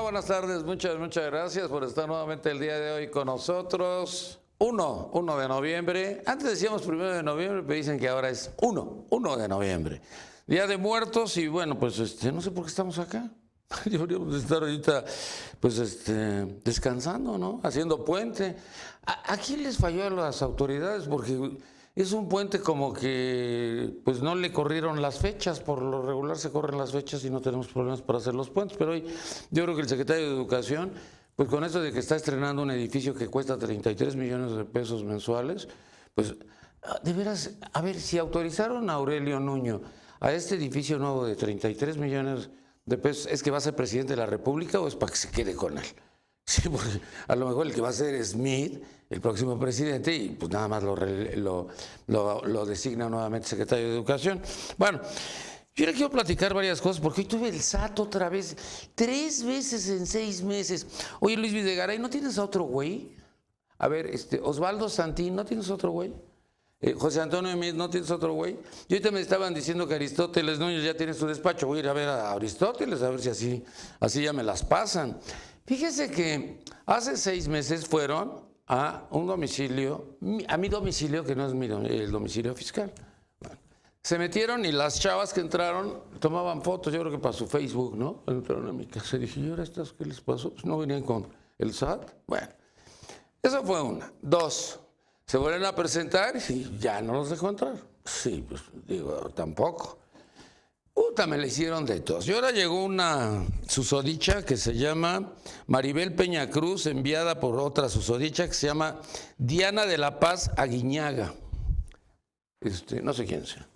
Buenas tardes, muchas gracias por estar nuevamente el día de hoy con nosotros. 1 de noviembre, antes decíamos 1 de noviembre, pero dicen que ahora es 1 de noviembre. Día de Muertos y bueno, pues no sé por qué estamos acá. Deberíamos estar ahorita pues descansando, ¿no? Haciendo puente. ¿A quién les falló a las autoridades? Porque es un puente como que pues no le corrieron las fechas, por lo regular se corren las fechas y no tenemos problemas para hacer los puentes, pero hoy yo creo que el secretario de Educación, pues con eso de que está estrenando un edificio que cuesta 33 millones de pesos mensuales, pues de veras, a ver, si autorizaron a Aurelio Nuño a este edificio nuevo de 33 millones de pesos, ¿es que va a ser presidente de la República o es para que se quede con él? Sí, porque a lo mejor el que va a ser es Smith, el próximo presidente, y pues nada más lo designa nuevamente secretario de Educación. Bueno, yo le quiero platicar varias cosas, porque hoy tuve el SAT otra vez, 3 veces en 6 meses. Oye, Luis Videgaray, ¿no tienes a otro güey? A ver, Osvaldo Santín, ¿no tienes otro güey? José Antonio Emil, ¿no tienes otro güey? Y ahorita me estaban diciendo que Aristóteles Núñez ya tiene su despacho. Voy a ir a ver a Aristóteles, a ver si así ya me las pasan. Fíjese que hace 6 meses fueron a un domicilio, a mi domicilio, que no es el domicilio fiscal. Bueno, se metieron y las chavas que entraron tomaban fotos, yo creo que para su Facebook, ¿no? Entraron a mi casa y dije, ¿y ahora estas qué les pasó? Pues no venían con el SAT. Bueno, eso fue una. 2, se vuelven a presentar y ya no los dejó entrar. Sí, pues digo, tampoco. Puta, me la hicieron de tos. Y ahora llegó una susodicha que se llama Maribel Peña Cruz, enviada por otra susodicha que se llama Diana de la Paz Aguiñaga. No sé quién sea.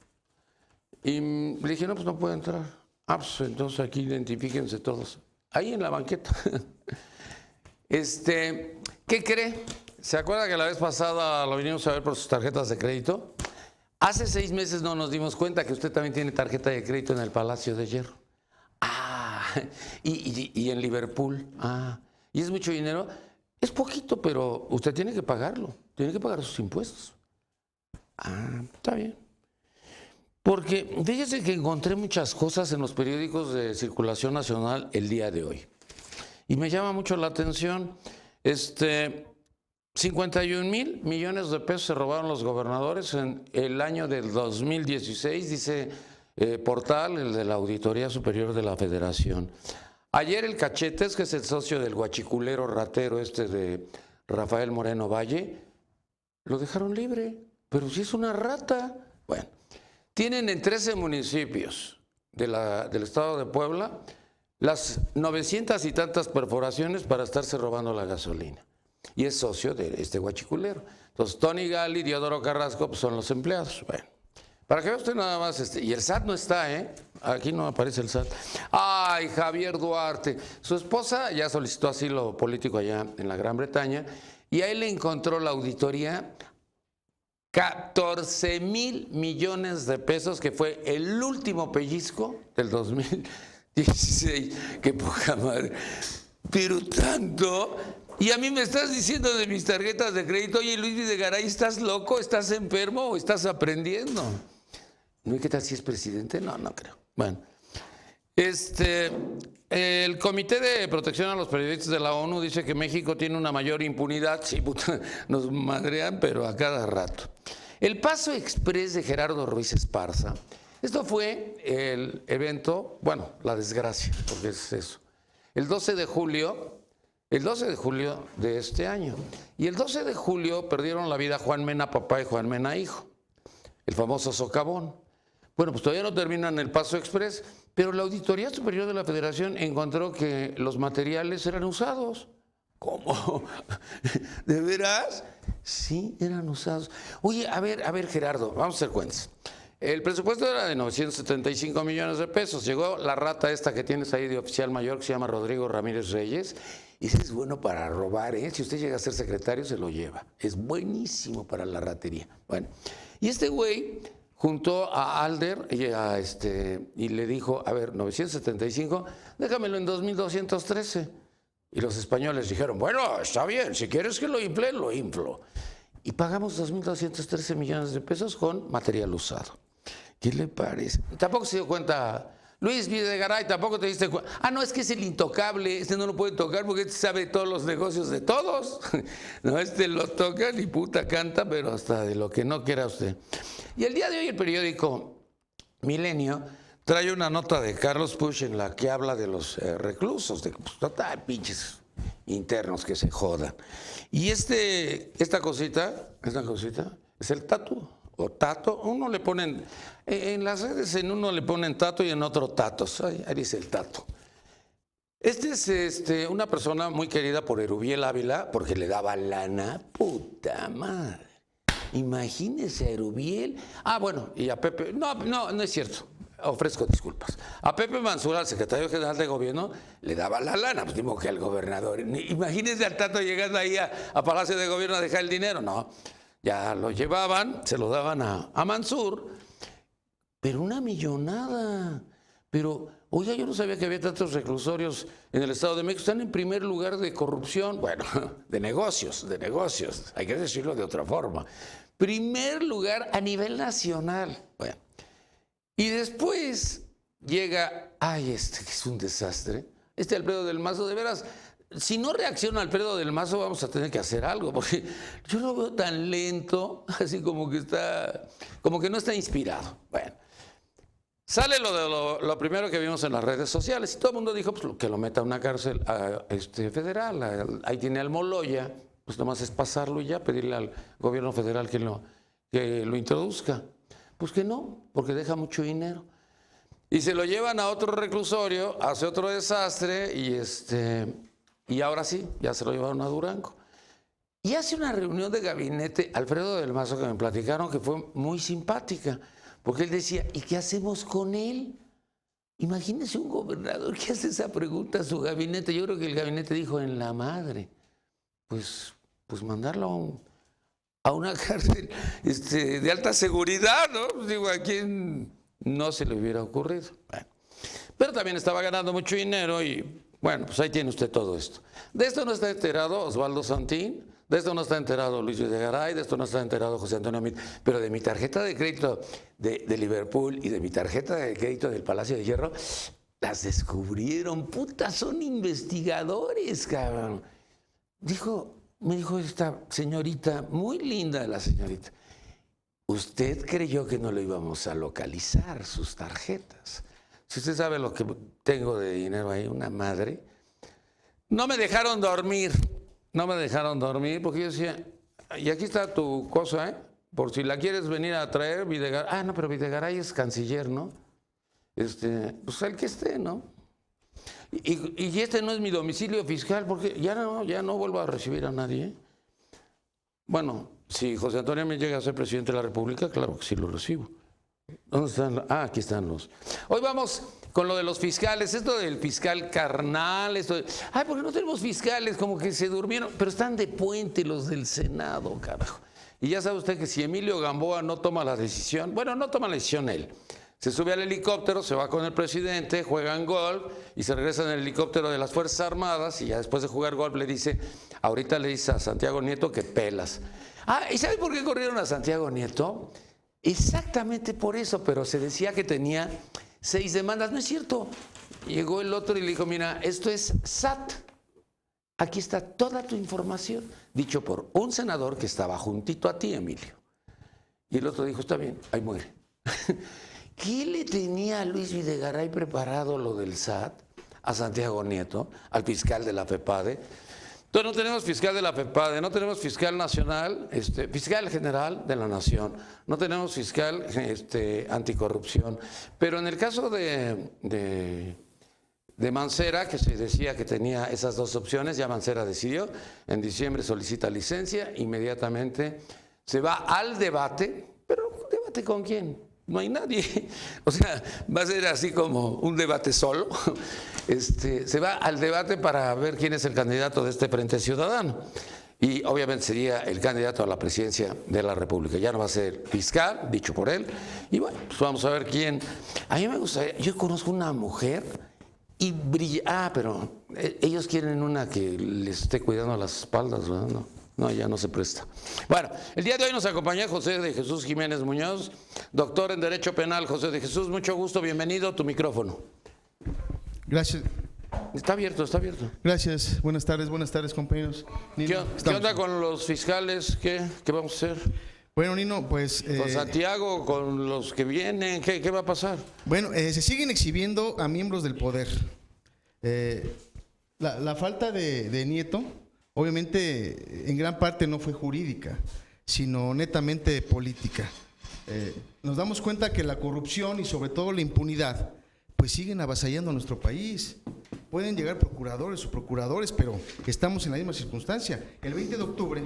Y le dije, no, pues no puede entrar. Ah, pues entonces aquí identifíquense todos. Ahí en la banqueta. ¿Qué cree? ¿Se acuerda que la vez pasada lo vinimos a ver por sus tarjetas de crédito? Hace 6 meses no nos dimos cuenta que usted también tiene tarjeta de crédito en el Palacio de Hierro. Ah, y en Liverpool. Ah, ¿y es mucho dinero? Es poquito, pero usted tiene que pagarlo. Tiene que pagar sus impuestos. Ah, está bien. Porque fíjese que encontré muchas cosas en los periódicos de circulación nacional el día de hoy. Y me llama mucho la atención, 51,000 millones de pesos se robaron los gobernadores en el año del 2016, dice portal, el de la Auditoría Superior de la Federación. Ayer el Cachetes, que es el socio del guachiculero ratero de Rafael Moreno Valle, lo dejaron libre, pero si es una rata. Bueno, tienen en 13 municipios del estado de Puebla las 900 y tantas perforaciones para estarse robando la gasolina. Y es socio de este guachiculero. Entonces, Tony Gali y Diodoro Carrasco pues, son los empleados. Bueno, para que vea usted nada más, y el SAT no está, ¿eh? Aquí no aparece el SAT. Ay, Javier Duarte. Su esposa ya solicitó asilo político allá en la Gran Bretaña y ahí le encontró la auditoría 14,000 millones de pesos, que fue el último pellizco del 2016. Qué poca madre. Pero tanto. Y a mí me estás diciendo de mis tarjetas de crédito, oye, Luis Videgaray, ¿estás loco? ¿Estás enfermo o estás aprendiendo? ¿No? ¿Y qué tal si es presidente? No, no creo. Bueno, el Comité de Protección a los Periodistas de la ONU dice que México tiene una mayor impunidad. Sí, puta, nos madrean, pero a cada rato. El Paso Express de Gerardo Ruiz Esparza. Esto fue el evento, bueno, la desgracia, porque es eso. El 12 de julio de este año. Y el 12 de julio perdieron la vida Juan Mena papá y Juan Mena hijo, el famoso socavón. Bueno, pues todavía no terminan el Paso Express, pero la Auditoría Superior de la Federación encontró que los materiales eran usados. ¿Cómo? ¿De veras? Sí, eran usados. Oye, a ver, Gerardo, vamos a hacer cuentas. El presupuesto era de 975 millones de pesos. Llegó la rata esta que tienes ahí de oficial mayor, que se llama Rodrigo Ramírez Reyes. Y ese es bueno para robar, ¿eh? Si usted llega a ser secretario, se lo lleva. Es buenísimo para la ratería. Bueno, y este güey juntó a Alder y le dijo, a ver, 975, déjamelo en 2,213. Y los españoles dijeron, bueno, está bien, si quieres que lo infle, lo inflo. Y pagamos 2,213 millones de pesos con material usado. ¿Qué le parece? Tampoco se dio cuenta Luis Videgaray, tampoco te diste cuenta. Ah, no, es que es el intocable. Este no lo puede tocar porque este sabe todos los negocios de todos. No, este lo toca, ni puta canta, pero hasta de lo que no quiera usted. Y el día de hoy el periódico Milenio trae una nota de Carlos Puig en la que habla de los reclusos, de pues, total, pinches internos que se jodan. Y esta cosita es el tatu. O tato, uno le ponen, en las redes en uno le ponen tato y en otro tatos, ahí dice el tato. Este es una persona muy querida por Erubiel Ávila, porque le daba lana, puta madre. Imagínese a Erubiel, bueno, y a Pepe, no es cierto, ofrezco disculpas. A Pepe Mansura, al secretario general de gobierno, le daba la lana, pues digo que al gobernador. Imagínese al tato llegando ahí a Palacio de Gobierno a dejar el dinero, no. Ya lo llevaban, se lo daban a Mansur, pero una millonada. Pero, oiga, yo no sabía que había tantos reclusorios en el Estado de México. Están en primer lugar de corrupción, bueno, de negocios, hay que decirlo de otra forma. Primer lugar a nivel nacional. Bueno, y después llega, que es un desastre, Alfredo del Mazo, de veras. Si no reacciona Alfredo del Mazo, vamos a tener que hacer algo, porque yo lo veo tan lento, así como que no está inspirado. Bueno, sale lo primero que vimos en las redes sociales, y todo el mundo dijo pues, que lo meta a una cárcel federal. Ahí tiene al Moloya, pues nomás es pasarlo y ya, pedirle al gobierno federal que lo introduzca. Pues que no, porque deja mucho dinero. Y se lo llevan a otro reclusorio, hace otro desastre, y ahora sí, ya se lo llevaron a Durango. Y hace una reunión de gabinete, Alfredo del Mazo, que me platicaron que fue muy simpática, porque él decía, ¿y qué hacemos con él? Imagínese un gobernador que hace esa pregunta a su gabinete. Yo creo que el gabinete dijo, en la madre, pues mandarlo a una cárcel de alta seguridad, ¿no? Digo, ¿a quién no se le hubiera ocurrido? Bueno, pero también estaba ganando mucho dinero y... Bueno, pues ahí tiene usted todo esto. De esto no está enterado Osvaldo Santín, de esto no está enterado Luis Videgaray, de esto no está enterado José Antonio Meade, pero de mi tarjeta de crédito de Liverpool y de mi tarjeta de crédito del Palacio de Hierro, las descubrieron, puta, son investigadores, cabrón. Me dijo esta señorita, muy linda la señorita, usted creyó que no lo íbamos a localizar, sus tarjetas. Si usted sabe lo que tengo de dinero ahí, una madre. No me dejaron dormir porque yo decía, y aquí está tu cosa, por si la quieres venir a traer, Videgaray. No, pero Videgaray es canciller, ¿no? Pues el que esté, ¿no? Y este no es mi domicilio fiscal, porque ya no vuelvo a recibir a nadie. Bueno, si José Antonio me llega a ser presidente de la República, claro que sí lo recibo. ¿Dónde están? Aquí están los. Hoy vamos con lo de los fiscales, esto del fiscal carnal, porque no tenemos fiscales, como que se durmieron, pero están de puente los del Senado, carajo. Y ya sabe usted que si Emilio Gamboa no toma la decisión, no toma la decisión él, se sube al helicóptero, se va con el presidente, juegan golf y se regresa en el helicóptero de las Fuerzas Armadas y ya después de jugar golf ahorita le dice a Santiago Nieto que pelas. ¿Y sabe por qué corrieron a Santiago Nieto? Exactamente por eso, pero se decía que tenía 6 demandas. No es cierto. Llegó el otro y le dijo, mira, esto es SAT. Aquí está toda tu información. Dicho por un senador que estaba juntito a ti, Emilio. Y el otro dijo, está bien, ahí muere. ¿Qué le tenía a Luis Videgaray preparado lo del SAT a Santiago Nieto, al fiscal de la FEPADE? Entonces no tenemos fiscal de la FEPADE, no tenemos fiscal nacional, fiscal general de la nación, no tenemos fiscal anticorrupción. Pero en el caso de Mancera, que se decía que tenía esas dos opciones, ya Mancera decidió, en diciembre solicita licencia, inmediatamente se va al debate, pero ¿debate con quién? No hay nadie, o sea, va a ser así como un debate solo. Se va al debate para ver quién es el candidato de este Frente Ciudadano. Y obviamente sería el candidato a la presidencia de la República. Ya no va a ser fiscal, dicho por él. Y bueno, pues vamos a ver quién. A mí me gustaría, yo conozco una mujer y brilla. Pero ellos quieren una que les esté cuidando las espaldas, ¿verdad? No. No, ya no se presta. Bueno, el día de hoy nos acompaña José de Jesús Jiménez Muñoz, doctor en Derecho Penal. José de Jesús, mucho gusto, bienvenido a tu micrófono. Gracias. Está abierto, está abierto. Gracias. Buenas tardes, compañeros. Nino, ¿Qué onda con los fiscales? ¿Qué vamos a hacer? Bueno, Nino, pues... Con Santiago, con los que vienen, ¿qué va a pasar? Bueno, se siguen exhibiendo a miembros del poder. La falta de Nieto, obviamente, en gran parte no fue jurídica, sino netamente política. Nos damos cuenta que la corrupción y sobre todo la impunidad, pues siguen avasallando a nuestro país. Pueden llegar procuradores o procuradores, pero estamos en la misma circunstancia. El 20 de octubre,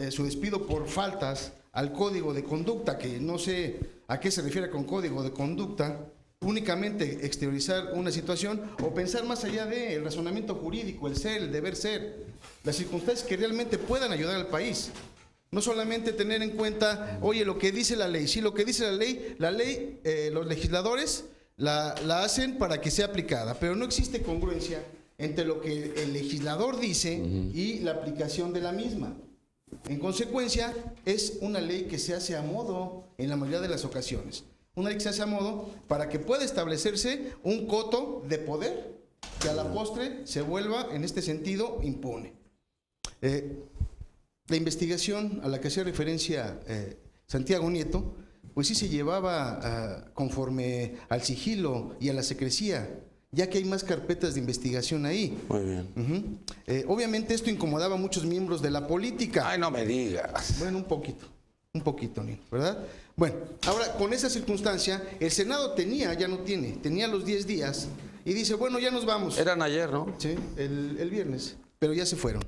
su despido por faltas al código de conducta, que no sé a qué se refiere con código de conducta, únicamente exteriorizar una situación o pensar más allá del razonamiento jurídico, el ser, el deber ser, las circunstancias que realmente puedan ayudar al país. No solamente tener en cuenta, oye, lo que dice la ley. Sí, lo que dice la ley, los legisladores la hacen para que sea aplicada, pero no existe congruencia entre lo que el legislador dice y la aplicación de la misma. En consecuencia, es una ley que se hace a modo en la mayoría de las ocasiones. Una ley que se hace a modo para que pueda establecerse un coto de poder que a la postre se vuelva, en este sentido, impune. La investigación a la que hacía referencia Santiago Nieto, pues sí se llevaba conforme al sigilo y a la secrecía, ya que hay más carpetas de investigación ahí. Muy bien. Obviamente esto incomodaba a muchos miembros de la política. Ay, no me digas. Bueno, un poquito, ¿verdad? Bueno, ahora con esa circunstancia, el Senado ya no tiene, tenía los 10 días y dice, bueno, ya nos vamos. Eran ayer, ¿no? Sí, el viernes, pero ya se fueron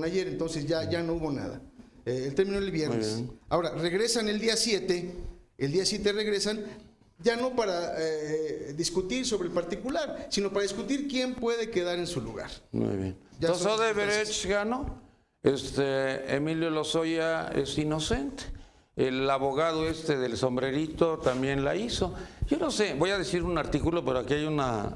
ayer, entonces ya no hubo nada. El término el viernes. Ahora, regresan el día 7 regresan, ya no para discutir sobre el particular, sino para discutir quién puede quedar en su lugar. Muy bien. Entonces Odebrecht ganó, Emilio Lozoya es inocente, el abogado del sombrerito también la hizo. Yo no sé, voy a decir un artículo, pero aquí hay una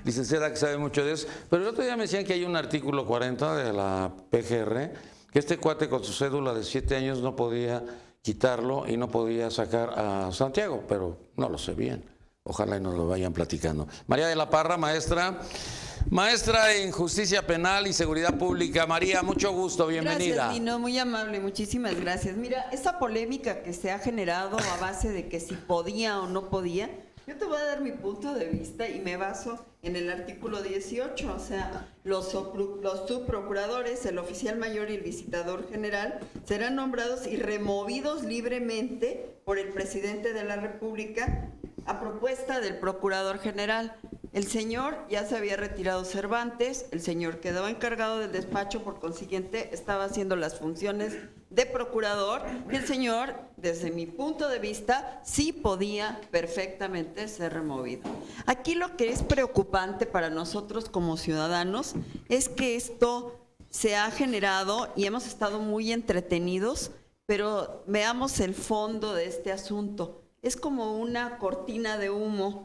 licenciada que sabe mucho de eso, pero el otro día me decían que hay un artículo 40 de la PGR, que este cuate con su cédula de 7 años no podía quitarlo y no podía sacar a Santiago, pero no lo sé bien. Ojalá y nos lo vayan platicando. María de la Parra, maestra en Justicia Penal y Seguridad Pública. María, mucho gusto, bienvenida. Gracias, Nino, muy amable, muchísimas gracias. Mira, esa polémica que se ha generado a base de que si podía o no podía, yo te voy a dar mi punto de vista y me baso en el artículo 18, o sea, los subprocuradores, el oficial mayor y el visitador general serán nombrados y removidos libremente por el presidente de la República a propuesta del procurador general. El señor ya se había retirado Cervantes, el señor quedó encargado del despacho, por consiguiente estaba haciendo las funciones de procurador y el señor, desde mi punto de vista, sí podía perfectamente ser removido. Aquí lo que es preocupante para nosotros como ciudadanos es que esto se ha generado y hemos estado muy entretenidos, pero veamos el fondo de este asunto. Es como una cortina de humo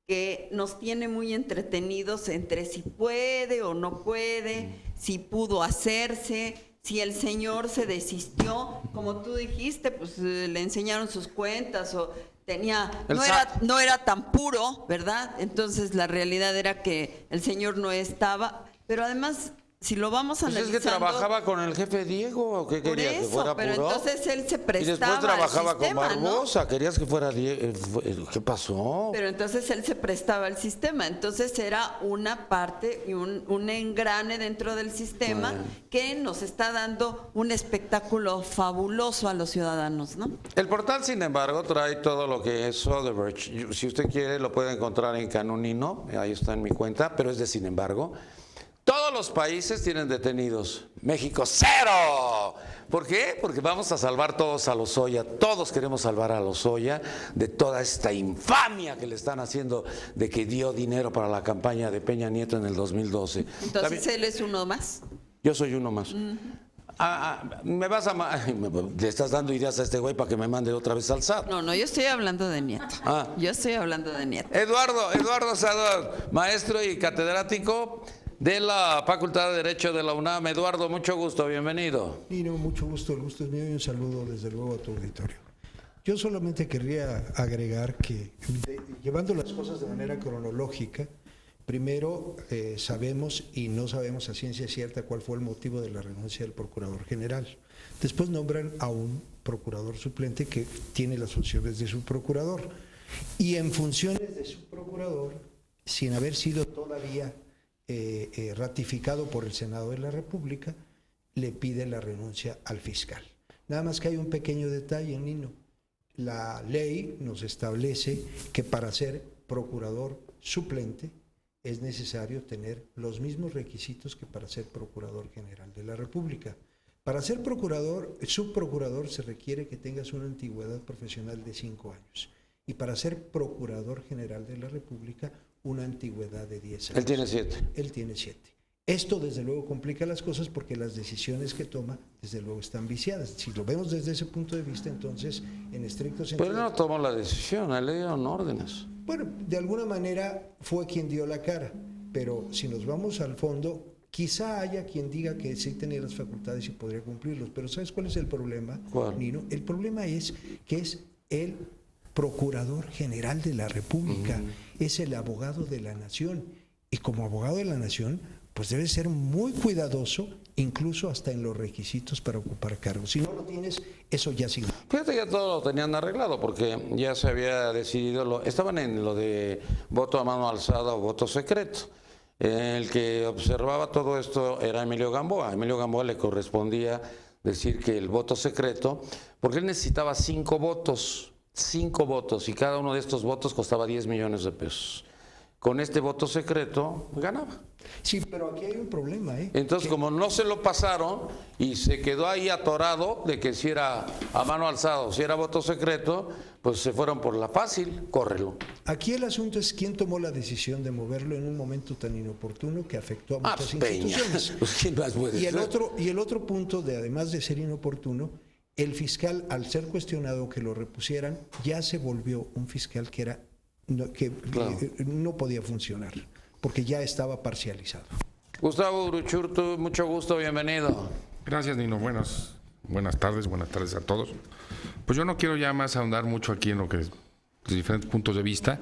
que nos tiene muy entretenidos entre si puede o no puede, si pudo hacerse, si el señor se desistió, como tú dijiste, pues le enseñaron sus cuentas o no era tan puro, ¿verdad? Entonces la realidad era que el señor no estaba, pero además, si lo vamos analizando... ¿Es que trabajaba con el jefe Diego o qué quería? Por eso, que fuera pero puro? Entonces él se prestaba. Y después trabajaba al sistema, con Barbosa, ¿no? querías que fuera Diego. ¿Qué pasó? Pero entonces él se prestaba al sistema, entonces era una parte y un engrane dentro del sistema que nos está dando un espectáculo fabuloso a los ciudadanos, ¿no? El portal, sin embargo, trae todo lo que es Odebrecht. Si usted quiere, lo puede encontrar en Canonino, ahí está en mi cuenta, pero es de sin embargo. Todos los países tienen detenidos. México, ¡cero! ¿Por qué? Porque vamos a salvar todos a Lozoya. Todos queremos salvar a Lozoya de toda esta infamia que le están haciendo de que dio dinero para la campaña de Peña Nieto en el 2012. Entonces ¿También? él es uno más. Yo soy uno más. Me vas a... Le estás dando ideas a este güey para que me mande otra vez al SAT. No, yo estoy hablando de Nieto. Yo estoy hablando de Nieto. Eduardo Sador, maestro y catedrático. de la Facultad de Derecho de la UNAM. Eduardo, mucho gusto, bienvenido. Nino, mucho gusto, el gusto es mío y un saludo desde luego a tu auditorio. Yo solamente querría agregar que, llevando las cosas de manera cronológica, primero sabemos y no sabemos a ciencia cierta cuál fue el motivo de la renuncia del Procurador General. Después nombran a un Procurador suplente que tiene las funciones de subprocurador. Y en funciones de subprocurador, sin haber sido todavía ratificado por el Senado de la República, le pide la renuncia al fiscal. Nada más que hay un pequeño detalle, Nino. La ley nos establece que para ser procurador suplente es necesario tener los mismos requisitos que para ser Procurador General de la República. Para ser subprocurador se requiere que tengas una antigüedad profesional de 5 años. Y para ser Procurador General de la República, una antigüedad de 10 años. Él tiene 7. Él tiene 7. Esto, desde luego, complica las cosas porque las decisiones que toma, desde luego, están viciadas. Si lo vemos desde ese punto de vista, entonces, en estricto sentido... Pero él no tomó la decisión, él le dieron órdenes. Bueno, de alguna manera fue quien dio la cara, pero si nos vamos al fondo, quizá haya quien diga que sí tenía las facultades y podría cumplirlos, pero ¿sabes cuál es el problema, ¿Cuál? Nino? El problema es que es el Procurador General de la República, es el abogado de la nación, y como abogado de la nación, pues debe ser muy cuidadoso, incluso hasta en los requisitos para ocupar cargos. Si no lo tienes, eso ya sigue. Fíjate, ya todo lo tenían arreglado porque ya se había decidido, estaban en lo de voto a mano alzada o voto secreto. El que observaba todo esto era Emilio Gamboa. A Emilio Gamboa le correspondía decir que el voto secreto, porque él necesitaba 5 votos, y cada uno de estos votos costaba 10 millones de pesos. Con este voto secreto ganaba. Sí, pero aquí hay un problema, ¿eh? Entonces, como no se lo pasaron y se quedó ahí atorado de que si era a mano alzada o si era voto secreto, pues se fueron por la fácil, córrelo. Aquí el asunto es quién tomó la decisión de moverlo en un momento tan inoportuno que afectó a muchas Peña. instituciones. Pues, ¿quién más puede Y ser? el otro punto, además de ser inoportuno, el fiscal, al ser cuestionado que lo repusieran, ya se volvió un fiscal que Claro. no podía funcionar, porque ya estaba parcializado. Gustavo Uruchurtu, mucho gusto, bienvenido. Gracias, Nino. Buenas tardes a todos. Pues yo no quiero ya más ahondar mucho aquí en lo que los diferentes puntos de vista,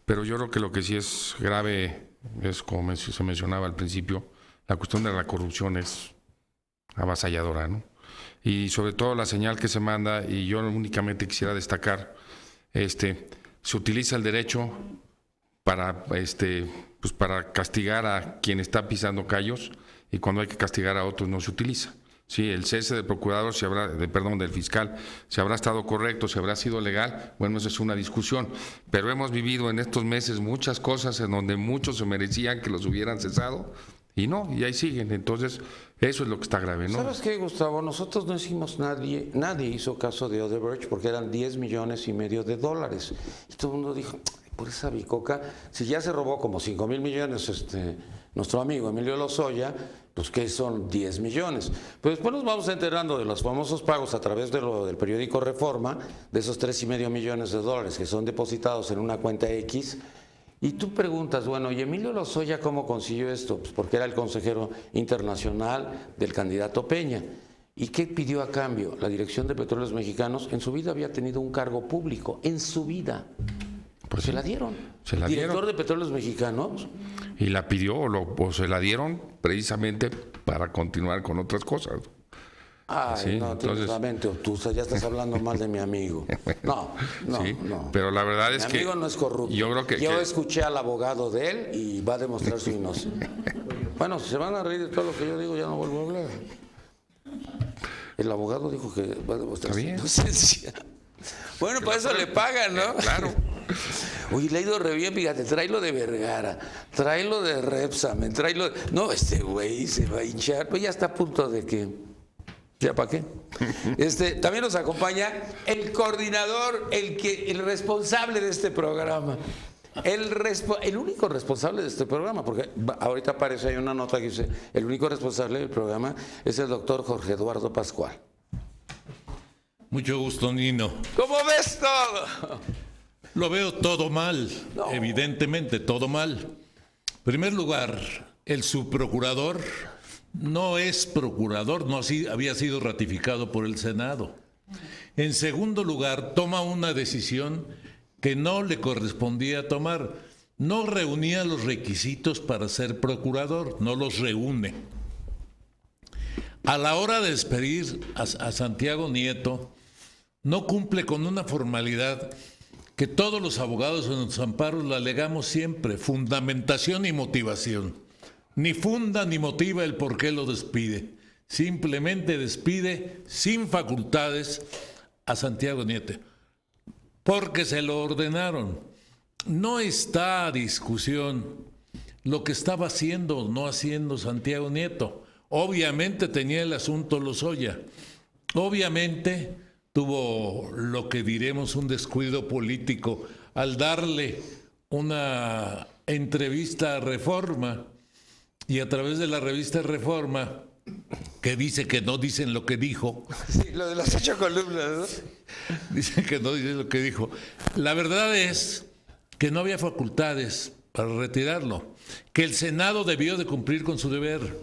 pero yo creo que lo que sí es grave es, como se mencionaba al principio, la cuestión de la corrupción es avasalladora, ¿no? Y sobre todo la señal que se manda, y yo únicamente quisiera destacar, se utiliza el derecho para para castigar a quien está pisando callos, y cuando hay que castigar a otros no se utiliza. Sí, el cese del procurador, del fiscal, si habrá estado correcto, si habrá sido legal, bueno, esa es una discusión. Pero hemos vivido en estos meses muchas cosas en donde muchos se merecían que los hubieran cesado, y no, y ahí siguen. Entonces, eso es lo que está grave, ¿no? ¿Sabes qué, Gustavo? Nosotros no hicimos nadie hizo caso de Odebrecht porque eran 10 millones y medio de dólares. Y todo el mundo dijo, por esa bicoca, si ya se robó como 5,000 millones nuestro amigo Emilio Lozoya, pues ¿qué son 10 millones? Pero después nos vamos enterando de los famosos pagos a través del periódico Reforma, de esos 3,5 millones de dólares que son depositados en una cuenta X. Y tú preguntas, bueno, ¿y Emilio Lozoya cómo consiguió esto? Pues porque era el consejero internacional del candidato Peña. ¿Y qué pidió a cambio? La Dirección de Petróleos Mexicanos en su vida había tenido un cargo público, en su vida. Pues se la dieron. Se la Director dieron. de Petróleos Mexicanos. Y la pidió o se la dieron precisamente para continuar con otras cosas. Ay, Sí, no, tienes entonces- la mente obtusa, ya estás hablando mal de mi amigo. No, Sí, no. pero la verdad es Mi que amigo no es corrupto. yo creo que escuché al abogado de él y va a demostrar su inocencia. Bueno, si se van a reír de todo lo que yo digo, ya no vuelvo a hablar. El abogado dijo que va a demostrar Está su bien. inocencia. Bueno, para eso le pagan, ¿no? Claro. Oye, le ha ido re bien, fíjate, tráelo de Vergara, tráelo de Repsamen, tráelo... No, este güey se va a hinchar, pues ya está a punto de que... ¿Ya para qué? También nos acompaña el coordinador, el responsable de este programa. El único responsable de este programa, porque ahorita aparece ahí una nota que dice, el único responsable del programa es el doctor Jorge Eduardo Pascual. Mucho gusto, Nino. ¿Cómo ves todo? Lo veo todo mal, No. evidentemente todo mal. En primer lugar, el subprocurador no es procurador, no había sido ratificado por el Senado. En segundo lugar, toma una decisión que no le correspondía tomar. No reunía los requisitos para ser procurador, no los reúne. A la hora de despedir a Santiago Nieto, no cumple con una formalidad que todos los abogados en los amparos la alegamos siempre: fundamentación y motivación. Ni funda ni motiva el por qué lo despide. Simplemente despide sin facultades a Santiago Nieto, porque se lo ordenaron. No está a discusión lo que estaba haciendo o no haciendo Santiago Nieto. Obviamente tenía el asunto Lozoya. Obviamente tuvo lo que diremos un descuido político al darle una entrevista a Reforma, y a través de la revista Reforma, que dice que no dicen lo que dijo. Sí, lo de las 8 columnas, ¿no? Dicen que no dicen lo que dijo. La verdad es que no había facultades para retirarlo, que el Senado debió de cumplir con su deber.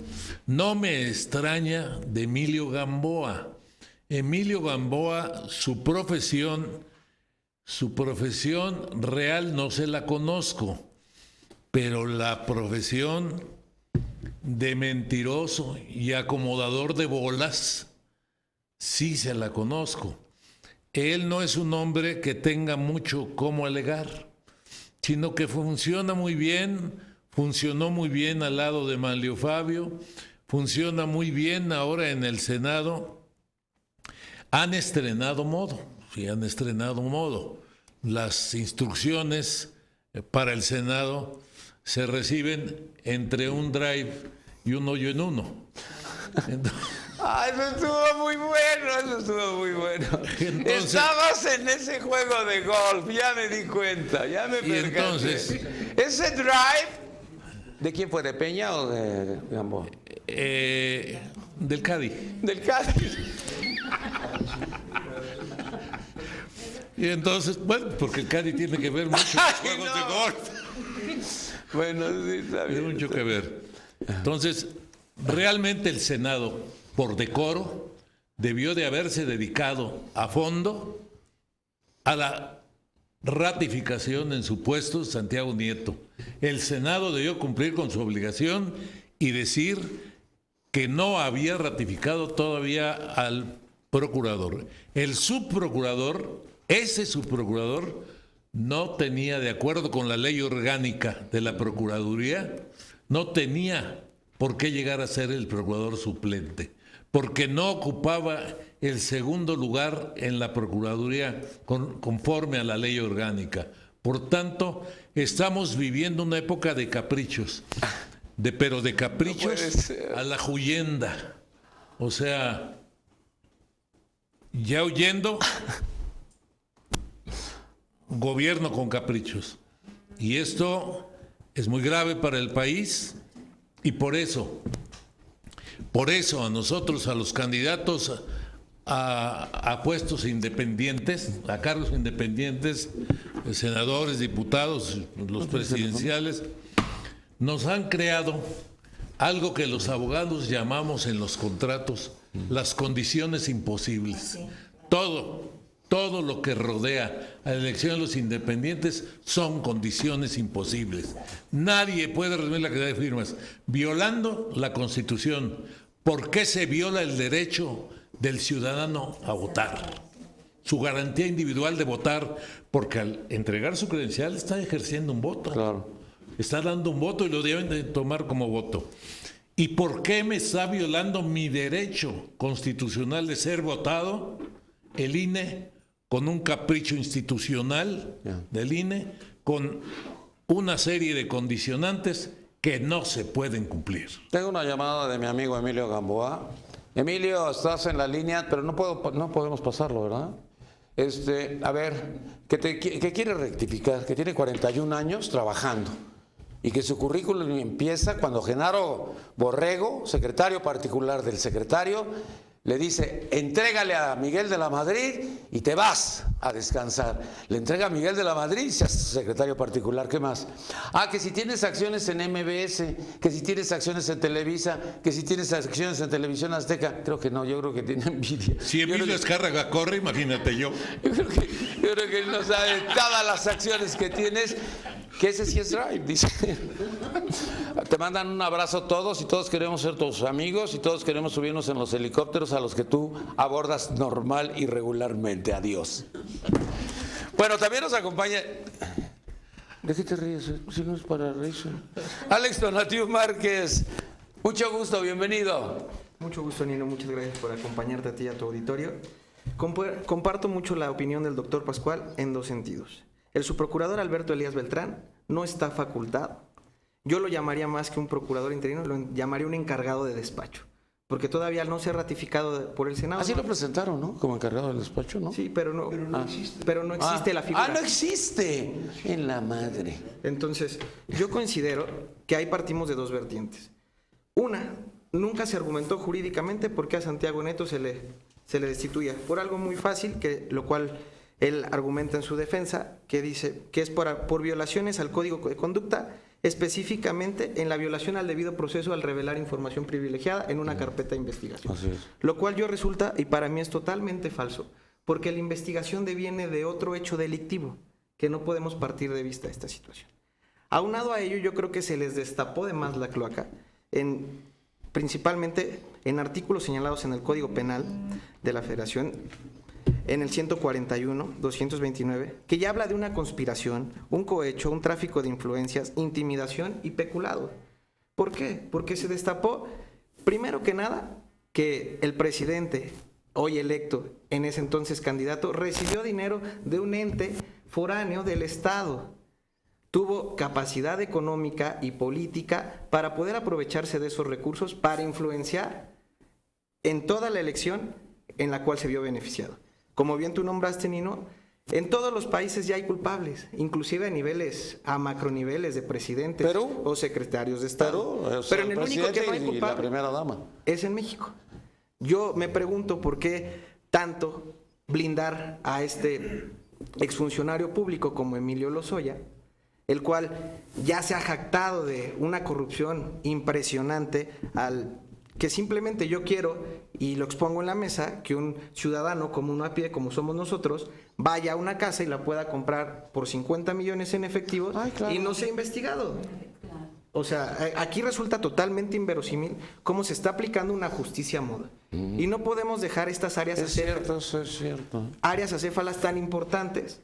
No me extraña de Emilio Gamboa. Emilio Gamboa, su profesión real no se la conozco, pero la profesión de mentiroso y acomodador de bolas sí se la conozco. Él no es un hombre que tenga mucho cómo alegar, sino que funcionó muy bien al lado de Manlio Fabio, funciona muy bien ahora en el Senado. Han estrenado modo. Las instrucciones para el Senado se reciben entre un drive y un hoyo en uno. Entonces, Eso estuvo muy bueno. Entonces, estabas en ese juego de golf, ya me di cuenta, ya me percaté. Entonces, ese drive, ¿de quién fue? ¿De Peña o de Gamboa? del Cádiz. Del Cádiz. Y entonces, bueno, porque el Cádiz tiene que ver mucho con los juegos no. de golf. Bueno, sí, está Tiene bien. mucho que ver. Entonces, realmente el Senado, por decoro, debió de haberse dedicado a fondo a la ratificación en su puesto de Santiago Nieto. El Senado debió cumplir con su obligación y decir que no había ratificado todavía al procurador. El subprocurador, ese subprocurador, no tenía, de acuerdo con la ley orgánica de la Procuraduría, no tenía por qué llegar a ser el procurador suplente, porque no ocupaba el segundo lugar en la Procuraduría conforme a la ley orgánica. Por tanto, estamos viviendo una época de caprichos, pero de caprichos No puede ser. a la huyenda. O sea, ya huyendo, gobierno con caprichos. Y esto es muy grave para el país, y por eso a nosotros, a los candidatos a puestos independientes, a cargos independientes, senadores, diputados, los presidenciales, nos han creado algo que los abogados llamamos en los contratos las condiciones imposibles. Todo lo que rodea a la elección de los independientes son condiciones imposibles. Nadie puede reunir la cantidad de firmas violando la Constitución. ¿Por qué se viola el derecho del ciudadano a votar? Su garantía individual de votar, porque al entregar su credencial está ejerciendo un voto. Claro. Está dando un voto y lo deben de tomar como voto. ¿Y por qué me está violando mi derecho constitucional de ser votado? El INE, con un capricho institucional del INE, con una serie de condicionantes que no se pueden cumplir. Tengo una llamada de mi amigo Emilio Gamboa. Emilio, estás en la línea, pero no podemos pasarlo, ¿verdad? A ver, que quiere rectificar, que tiene 41 años trabajando y que su currículum empieza cuando Genaro Borrego, secretario particular del secretario, le dice, entrégale a Miguel de la Madrid y te vas a descansar. Le entrega a Miguel de la Madrid y se hace secretario particular. ¿Qué más? Ah, que si tienes acciones en MBS, que si tienes acciones en Televisa, que si tienes acciones en Televisión Azteca. Creo que no, yo creo que tiene envidia. Si Emilio Azcárraga corre, imagínate yo. Yo creo que él no sabe todas las acciones que tienes, que ese sí es Drive, dice. Te mandan un abrazo todos y todos queremos ser tus amigos y todos queremos subirnos en los helicópteros a los que tú abordas normal y regularmente. Adiós. Bueno, también nos acompaña... ¿De qué te ríes? Si no es para reírse. Alex Donatiu Márquez, mucho gusto, bienvenido. Mucho gusto, Nino, muchas gracias por acompañarte a ti y a tu auditorio. Comparto mucho la opinión del doctor Pascual en dos sentidos. El subprocurador Alberto Elías Beltrán no está facultado. Yo lo llamaría más que un procurador interino, lo llamaría un encargado de despacho, porque todavía no se ha ratificado por el Senado. Así lo presentaron, ¿no? Como encargado del despacho, ¿no? Sí, pero no existe la figura. Ah, no existe. En la madre. Entonces, yo considero que ahí partimos de dos vertientes. Una, nunca se argumentó jurídicamente por qué a Santiago Neto se le destituía. Por algo muy fácil, lo cual él argumenta en su defensa, que dice que es por violaciones al Código de Conducta, específicamente en la violación al debido proceso al revelar información privilegiada en una carpeta de investigación. Así es. Lo cual yo resulta, y para mí es totalmente falso, porque la investigación deviene de otro hecho delictivo, que no podemos partir de vista esta situación. Aunado a ello, yo creo que se les destapó de más la cloaca, principalmente en artículos señalados en el Código Penal de la Federación, en el 141, 229, que ya habla de una conspiración, un cohecho, un tráfico de influencias, intimidación y peculado. ¿Por qué? Porque se destapó, primero que nada, que el presidente, hoy electo, en ese entonces candidato, recibió dinero de un ente foráneo del Estado. Tuvo capacidad económica y política para poder aprovecharse de esos recursos para influenciar en toda la elección en la cual se vio beneficiado. Como bien tú nombraste, Nino, en todos los países ya hay culpables, inclusive a macroniveles de presidentes Perú, o secretarios de Estado. Perú, pero en el único que no hay y la culpable primera dama. es en México. Yo me pregunto por qué tanto blindar a este exfuncionario público como Emilio Lozoya, el cual ya se ha jactado de una corrupción impresionante que simplemente yo quiero, y lo expongo en la mesa, que un ciudadano común a pie, como somos nosotros, vaya a una casa y la pueda comprar por 50 millones en efectivo. Ay, claro. Y no sea investigado. O sea, aquí resulta totalmente inverosímil cómo se está aplicando una justicia a moda. Y no podemos dejar estas áreas Es cierto, eso es cierto. áreas acéfalas tan importantes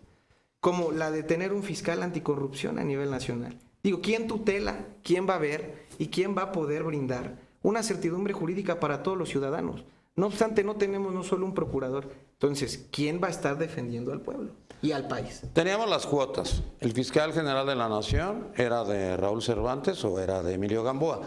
como la de tener un fiscal anticorrupción a nivel nacional. Digo, ¿quién tutela? ¿Quién va a ver? ¿Y quién va a poder brindar una certidumbre jurídica para todos los ciudadanos? No obstante, no tenemos no solo un procurador. Entonces, ¿quién va a estar defendiendo al pueblo y al país? Teníamos las cuotas. El fiscal general de la Nación era de Raúl Cervantes o era de Emilio Gamboa.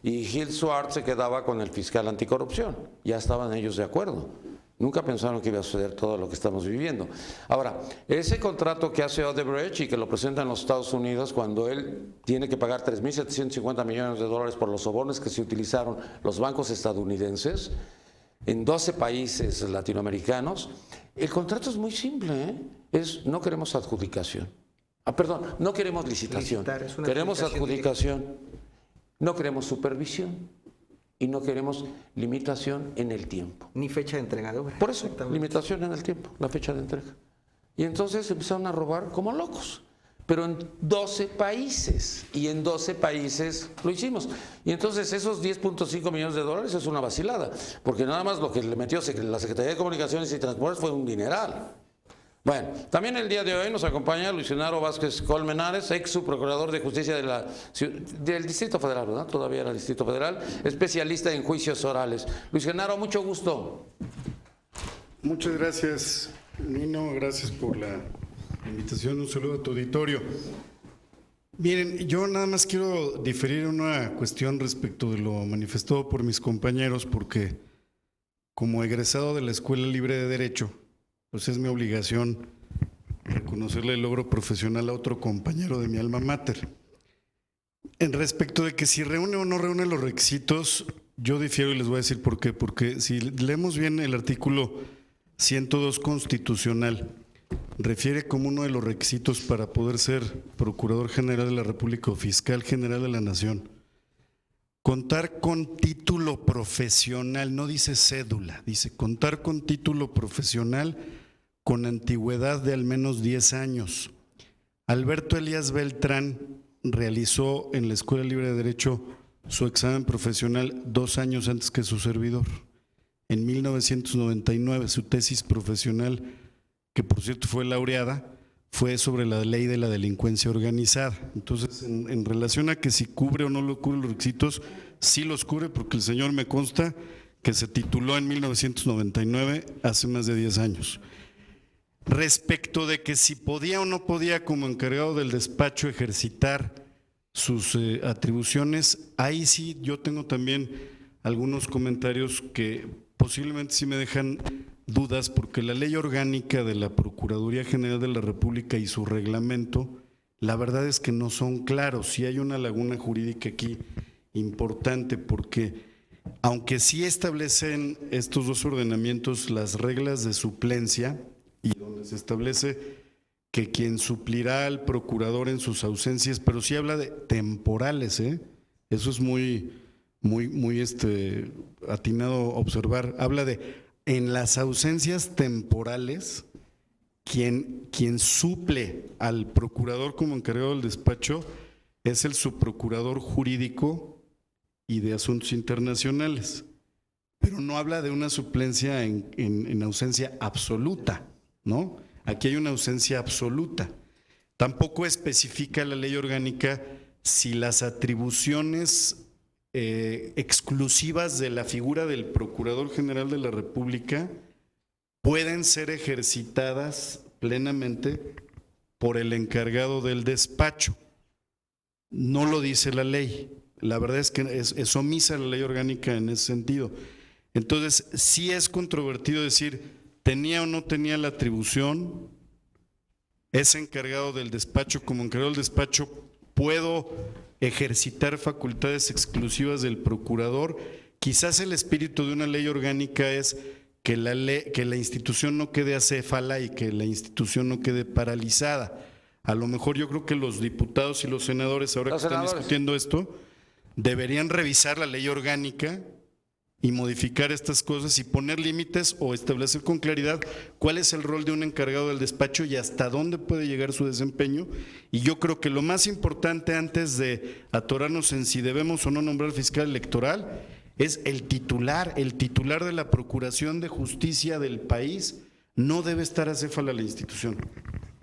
Y Gil Suárez se quedaba con el fiscal anticorrupción. Ya estaban ellos de acuerdo. Nunca pensaron que iba a suceder todo lo que estamos viviendo. Ahora, ese contrato que hace Odebrecht y que lo presenta en los Estados Unidos cuando él tiene que pagar 3.750 millones de dólares por los sobornes que se utilizaron los bancos estadounidenses en 12 países latinoamericanos, el contrato es muy simple, ¿eh? No queremos adjudicación. Perdón, no queremos licitación. Queremos adjudicación. No queremos supervisión. Y no queremos limitación en el tiempo. Ni fecha de entrega de obra. Por eso, limitación en el tiempo, la fecha de entrega. Y entonces empezaron a robar como locos, pero en 12 países. Y en 12 países lo hicimos. Y entonces esos 10.5 millones de dólares es una vacilada, porque nada más lo que le metió la Secretaría de Comunicaciones y Transportes fue un dineral. Bueno, también el día de hoy nos acompaña Luis Genaro Vázquez Colmenares, ex subprocurador de justicia del Distrito Federal, ¿verdad? Todavía era el Distrito Federal, especialista en juicios orales. Luis Genaro, mucho gusto. Muchas gracias, Nino, gracias por la invitación, un saludo a tu auditorio. Miren, yo nada más quiero diferir una cuestión respecto de lo manifestado por mis compañeros, porque como egresado de la Escuela Libre de Derecho, pues es mi obligación reconocerle el logro profesional a otro compañero de mi alma mater. En respecto de que si reúne o no reúne los requisitos, yo difiero y les voy a decir por qué. Porque si leemos bien el artículo 102 constitucional, refiere como uno de los requisitos para poder ser Procurador General de la República o Fiscal General de la Nación, contar con título profesional, no dice cédula, dice contar con título profesional con antigüedad de al menos 10 años. Alberto Elías Beltrán realizó en la Escuela Libre de Derecho su examen profesional 2 años antes que su servidor. En 1999, su tesis profesional, que por cierto fue laureada, fue sobre la ley de la delincuencia organizada. Entonces, en relación a que si cubre o no lo cubre los requisitos, sí los cubre, porque el señor me consta que se tituló en 1999, hace más de 10 años. Respecto de que si podía o no podía como encargado del despacho ejercitar sus atribuciones, ahí sí yo tengo también algunos comentarios que posiblemente sí me dejan dudas, porque la ley orgánica de la Procuraduría General de la República y su reglamento, la verdad es que no son claros. Sí hay una laguna jurídica aquí importante, porque aunque sí establecen estos dos ordenamientos las reglas de suplencia, y donde se establece que quien suplirá al procurador en sus ausencias, pero sí habla de temporales, eso es muy atinado observar. Habla de en las ausencias temporales, quien suple al procurador como encargado del despacho es el subprocurador jurídico y de asuntos internacionales, pero no habla de una suplencia en ausencia absoluta, ¿no? Aquí hay una ausencia absoluta. Tampoco especifica la ley orgánica si las atribuciones exclusivas de la figura del Procurador General de la República pueden ser ejercitadas plenamente por el encargado del despacho. No lo dice la ley. La verdad es que es omisa la ley orgánica en ese sentido. Entonces, sí es controvertido decir, tenía o no tenía la atribución, es encargado del despacho, como encargado del despacho puedo ejercitar facultades exclusivas del procurador. Quizás el espíritu de una ley orgánica es que la institución no quede acéfala y que la institución no quede paralizada. A lo mejor yo creo que los diputados y los senadores, ahora que están discutiendo esto, deberían revisar la ley orgánica y modificar estas cosas y poner límites o establecer con claridad cuál es el rol de un encargado del despacho y hasta dónde puede llegar su desempeño. Y yo creo que lo más importante antes de atorarnos en si debemos o no nombrar fiscal electoral es el titular de la Procuración de Justicia del país no debe estar acéfala la institución.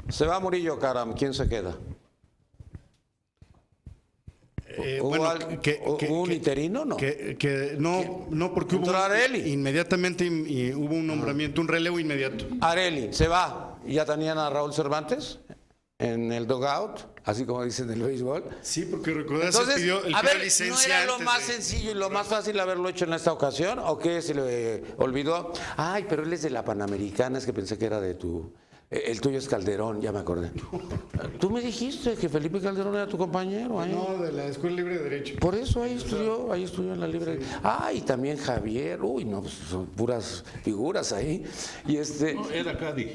Se va Murillo Karam, ¿quién se queda? ¿Hubo un interino? No. No, porque hubo inmediatamente hubo un nombramiento, un relevo inmediato. Areli, se va. ¿Ya tenían a Raúl Cervantes en el dugout? Así como dicen en el béisbol. Sí, porque recuerdas Entonces, se pidió licencia. ¿No era lo más sencillo y lo más fácil haberlo hecho en esta ocasión? ¿O qué se le olvidó? Ay, pero él es de la Panamericana, es que pensé que era de tu... El tuyo es Calderón, ya me acordé. Tú me dijiste que Felipe Calderón era tu compañero. No, de la Escuela Libre de Derecho. Por eso ahí estudió en la Libre. Sí. Y también Javier. Uy, no, pues son puras figuras ahí. Y No, era Cádiz.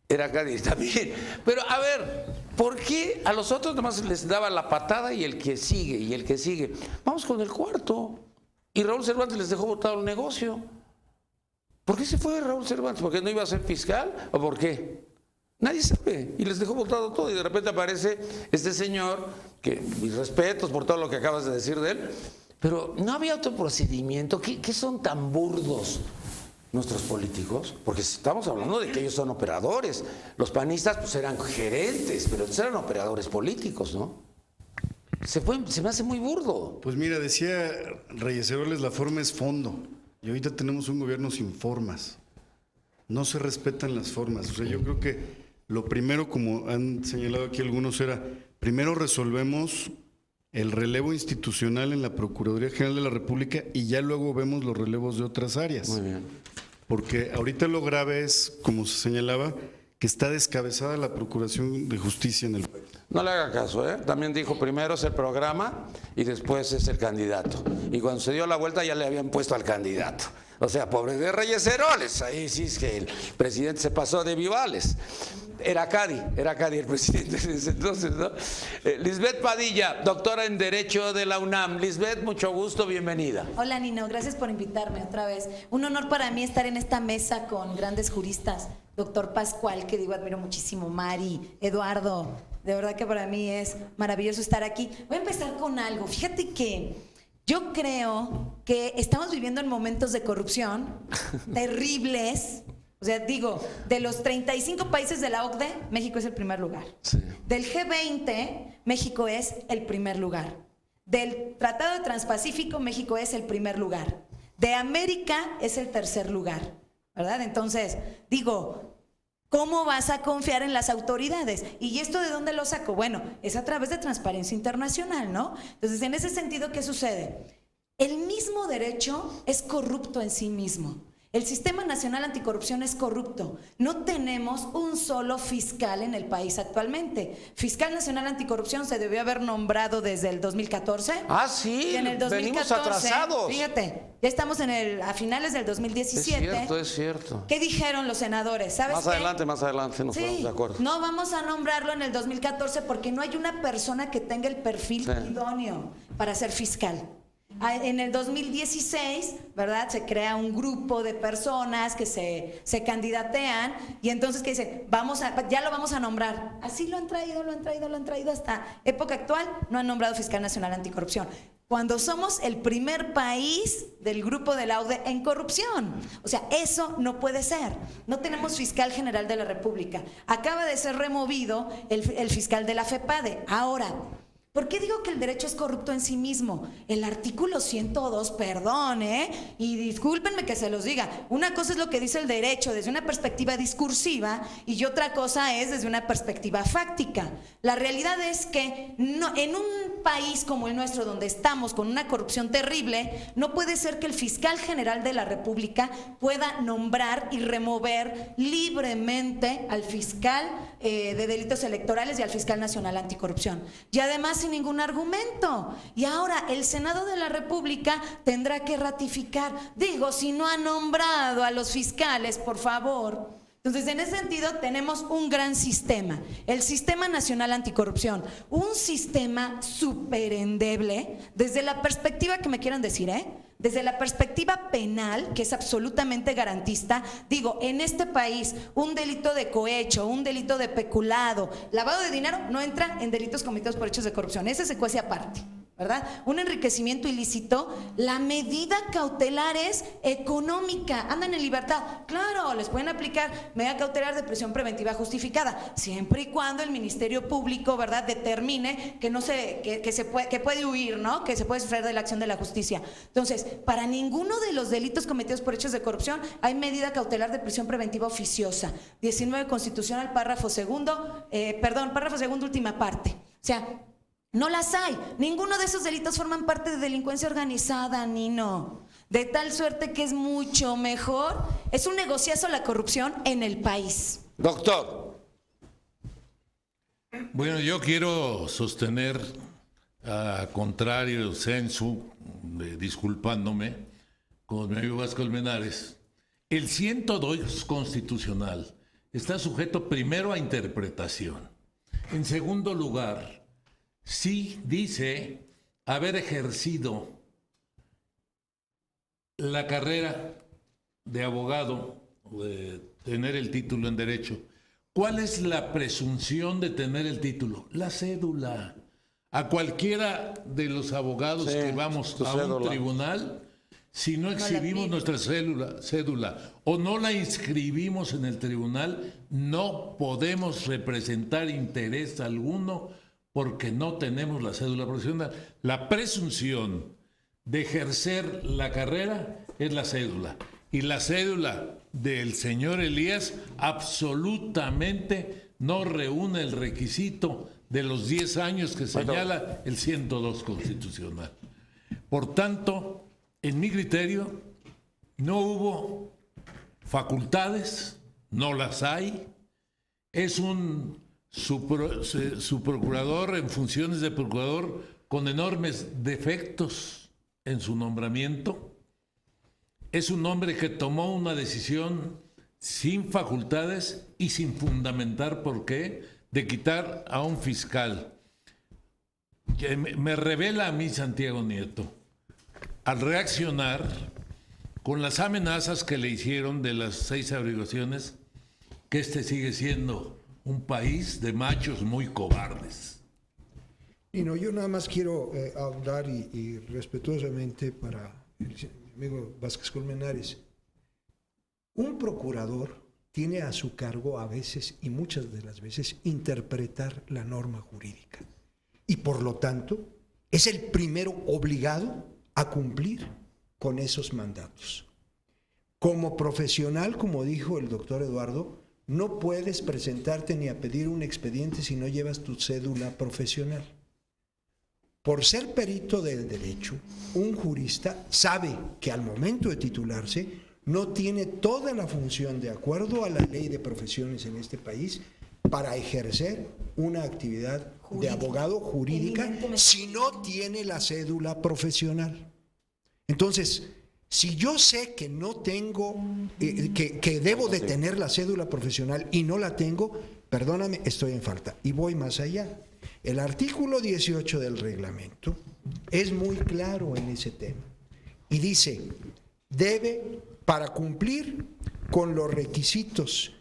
Era Cádiz también. Pero a ver, ¿por qué a los otros nomás les daba la patada y el que sigue, y el que sigue? Vamos con el cuarto. Y Raúl Cervantes les dejó botado el negocio. ¿Por qué se fue Raúl Cervantes? ¿Porque no iba a ser fiscal? ¿O por qué? Nadie sabe, y les dejó botado todo, y de repente aparece este señor, que mis respetos por todo lo que acabas de decir de él, pero no había otro procedimiento. ¿Qué son tan burdos nuestros políticos? Porque estamos hablando de que ellos son operadores. Los panistas pues eran gerentes, pero ellos eran operadores políticos, ¿no? Se me hace muy burdo. Pues mira, decía Reyes Heroles, la forma es fondo, y ahorita tenemos un gobierno sin formas. No se respetan las formas. O sea, yo creo que lo primero, como han señalado aquí algunos, era, primero resolvemos el relevo institucional en la Procuraduría General de la República y ya luego vemos los relevos de otras áreas. Muy bien. Porque ahorita lo grave es, como se señalaba, que está descabezada la Procuración de Justicia en el país. No le haga caso, ¿eh? También dijo primero es el programa y después es el candidato. Y cuando se dio la vuelta ya le habían puesto al candidato. O sea, pobre de Reyes Heroles, ahí sí es que el presidente se pasó de vivales. Era Cadi el presidente desde entonces, ¿no? Lisbeth Padilla, doctora en Derecho de la UNAM. Lisbeth, mucho gusto, bienvenida. Hola Nino, gracias por invitarme otra vez. Un honor para mí estar en esta mesa con grandes juristas. Doctor Pascual, que digo, admiro muchísimo, Mari, Eduardo. De verdad que para mí es maravilloso estar aquí. Voy a empezar con algo. Fíjate que yo creo que estamos viviendo en momentos de corrupción terribles. O sea, digo, de los 35 países de la OCDE, México es el primer lugar. Sí. Del G20, México es el primer lugar. Del Tratado de Transpacífico, México es el primer lugar. De América es el tercer lugar, ¿verdad? Entonces, digo, ¿cómo vas a confiar en las autoridades? ¿Y esto de dónde lo saco? Bueno, es a través de Transparencia Internacional, ¿no? Entonces, en ese sentido, ¿qué sucede? El mismo derecho es corrupto en sí mismo. El Sistema Nacional Anticorrupción es corrupto. No tenemos un solo fiscal en el país actualmente. Fiscal Nacional Anticorrupción se debió haber nombrado desde el 2014. Ah, sí, Y en el 2014, venimos atrasados. Fíjate, ya estamos a finales del 2017. Es cierto. ¿Qué dijeron los senadores? ¿Sabes Más qué? adelante nos ponemos de acuerdo. No vamos a nombrarlo en el 2014 porque no hay una persona que tenga el perfil Sí. idóneo para ser fiscal. En el 2016, ¿verdad? Se crea un grupo de personas que se candidatean y entonces que dicen, ya lo vamos a nombrar. Así lo han traído hasta época actual, no han nombrado fiscal nacional anticorrupción. Cuando somos el primer país del grupo de la OCDE en corrupción. O sea, eso no puede ser. No tenemos fiscal general de la República. Acaba de ser removido el fiscal de la FEPADE. Ahora, ¿por qué digo que el derecho es corrupto en sí mismo? El artículo 102, perdón, y discúlpenme que se los diga, una cosa es lo que dice el derecho desde una perspectiva discursiva y otra cosa es desde una perspectiva fáctica. La realidad es que en un país como el nuestro, donde estamos con una corrupción terrible, no puede ser que el fiscal general de la República pueda nombrar y remover libremente al fiscal de delitos electorales y al fiscal nacional anticorrupción. Y además sin ningún argumento. Y ahora el Senado de la República tendrá que ratificar. Digo, si no ha nombrado a los fiscales, por favor. Entonces, en ese sentido, tenemos un gran sistema, el Sistema Nacional Anticorrupción, un sistema súper endeble, desde la perspectiva que me quieran decir, desde la perspectiva penal, que es absolutamente garantista. Digo, en este país, un delito de cohecho, un delito de peculado, lavado de dinero, no entra en delitos cometidos por hechos de corrupción, ese se cuece aparte, ¿verdad? Un enriquecimiento ilícito, la medida cautelar es económica, andan en libertad. Claro, les pueden aplicar medida cautelar de prisión preventiva justificada, siempre y cuando el Ministerio Público, ¿verdad?, determine que puede huir, ¿no?, que se puede sufrir de la acción de la justicia. Entonces, para ninguno de los delitos cometidos por hechos de corrupción hay medida cautelar de prisión preventiva oficiosa. 19 constitucional, párrafo segundo, última parte. O sea, no las hay. Ninguno de esos delitos forman parte de delincuencia organizada, Nino. De tal suerte que es mucho mejor. Es un negociazo la corrupción en el país. Doctor. Bueno, yo quiero sostener, a contrario sensu, disculpándome, con mi amigo Vasco Almenares, el 102 constitucional está sujeto primero a interpretación. En segundo lugar, sí dice haber ejercido la carrera de abogado, de tener el título en derecho. ¿Cuál es la presunción de tener el título? La cédula. A cualquiera de los abogados que vamos a un tribunal, si no exhibimos nuestra cédula o no la inscribimos en el tribunal, no podemos representar interés alguno porque no tenemos la cédula profesional. La presunción de ejercer la carrera es la cédula. Y la cédula del señor Elías absolutamente no reúne el requisito de los 10 años que señala el 102 constitucional. Por tanto, en mi criterio, no hubo facultades, no las hay, es un subprocurador en funciones de procurador con enormes defectos en su nombramiento. Es un hombre que tomó una decisión sin facultades y sin fundamentar por qué, de quitar a un fiscal. Que me revela a mí Santiago Nieto, al reaccionar con las amenazas que le hicieron de las 6 averiguaciones, que este sigue siendo un país de machos muy cobardes. Y no, yo nada más quiero ahondar y respetuosamente para el amigo Vázquez Colmenares. Un procurador tiene a su cargo a veces, y muchas de las veces, interpretar la norma jurídica. Y por lo tanto, es el primero obligado a cumplir con esos mandatos. Como profesional, como dijo el doctor Eduardo, no puedes presentarte ni a pedir un expediente si no llevas tu cédula profesional. Por ser perito del derecho, un jurista sabe que al momento de titularse no tiene toda la función, de acuerdo a la ley de profesiones en este país, para ejercer una actividad de abogado jurídica si no tiene la cédula profesional. Entonces, si yo sé que no tengo, que debo de tener la cédula profesional y no la tengo, perdóname, estoy en falta. Y voy más allá. El artículo 18 del reglamento es muy claro en ese tema y dice, debe, para cumplir con los requisitos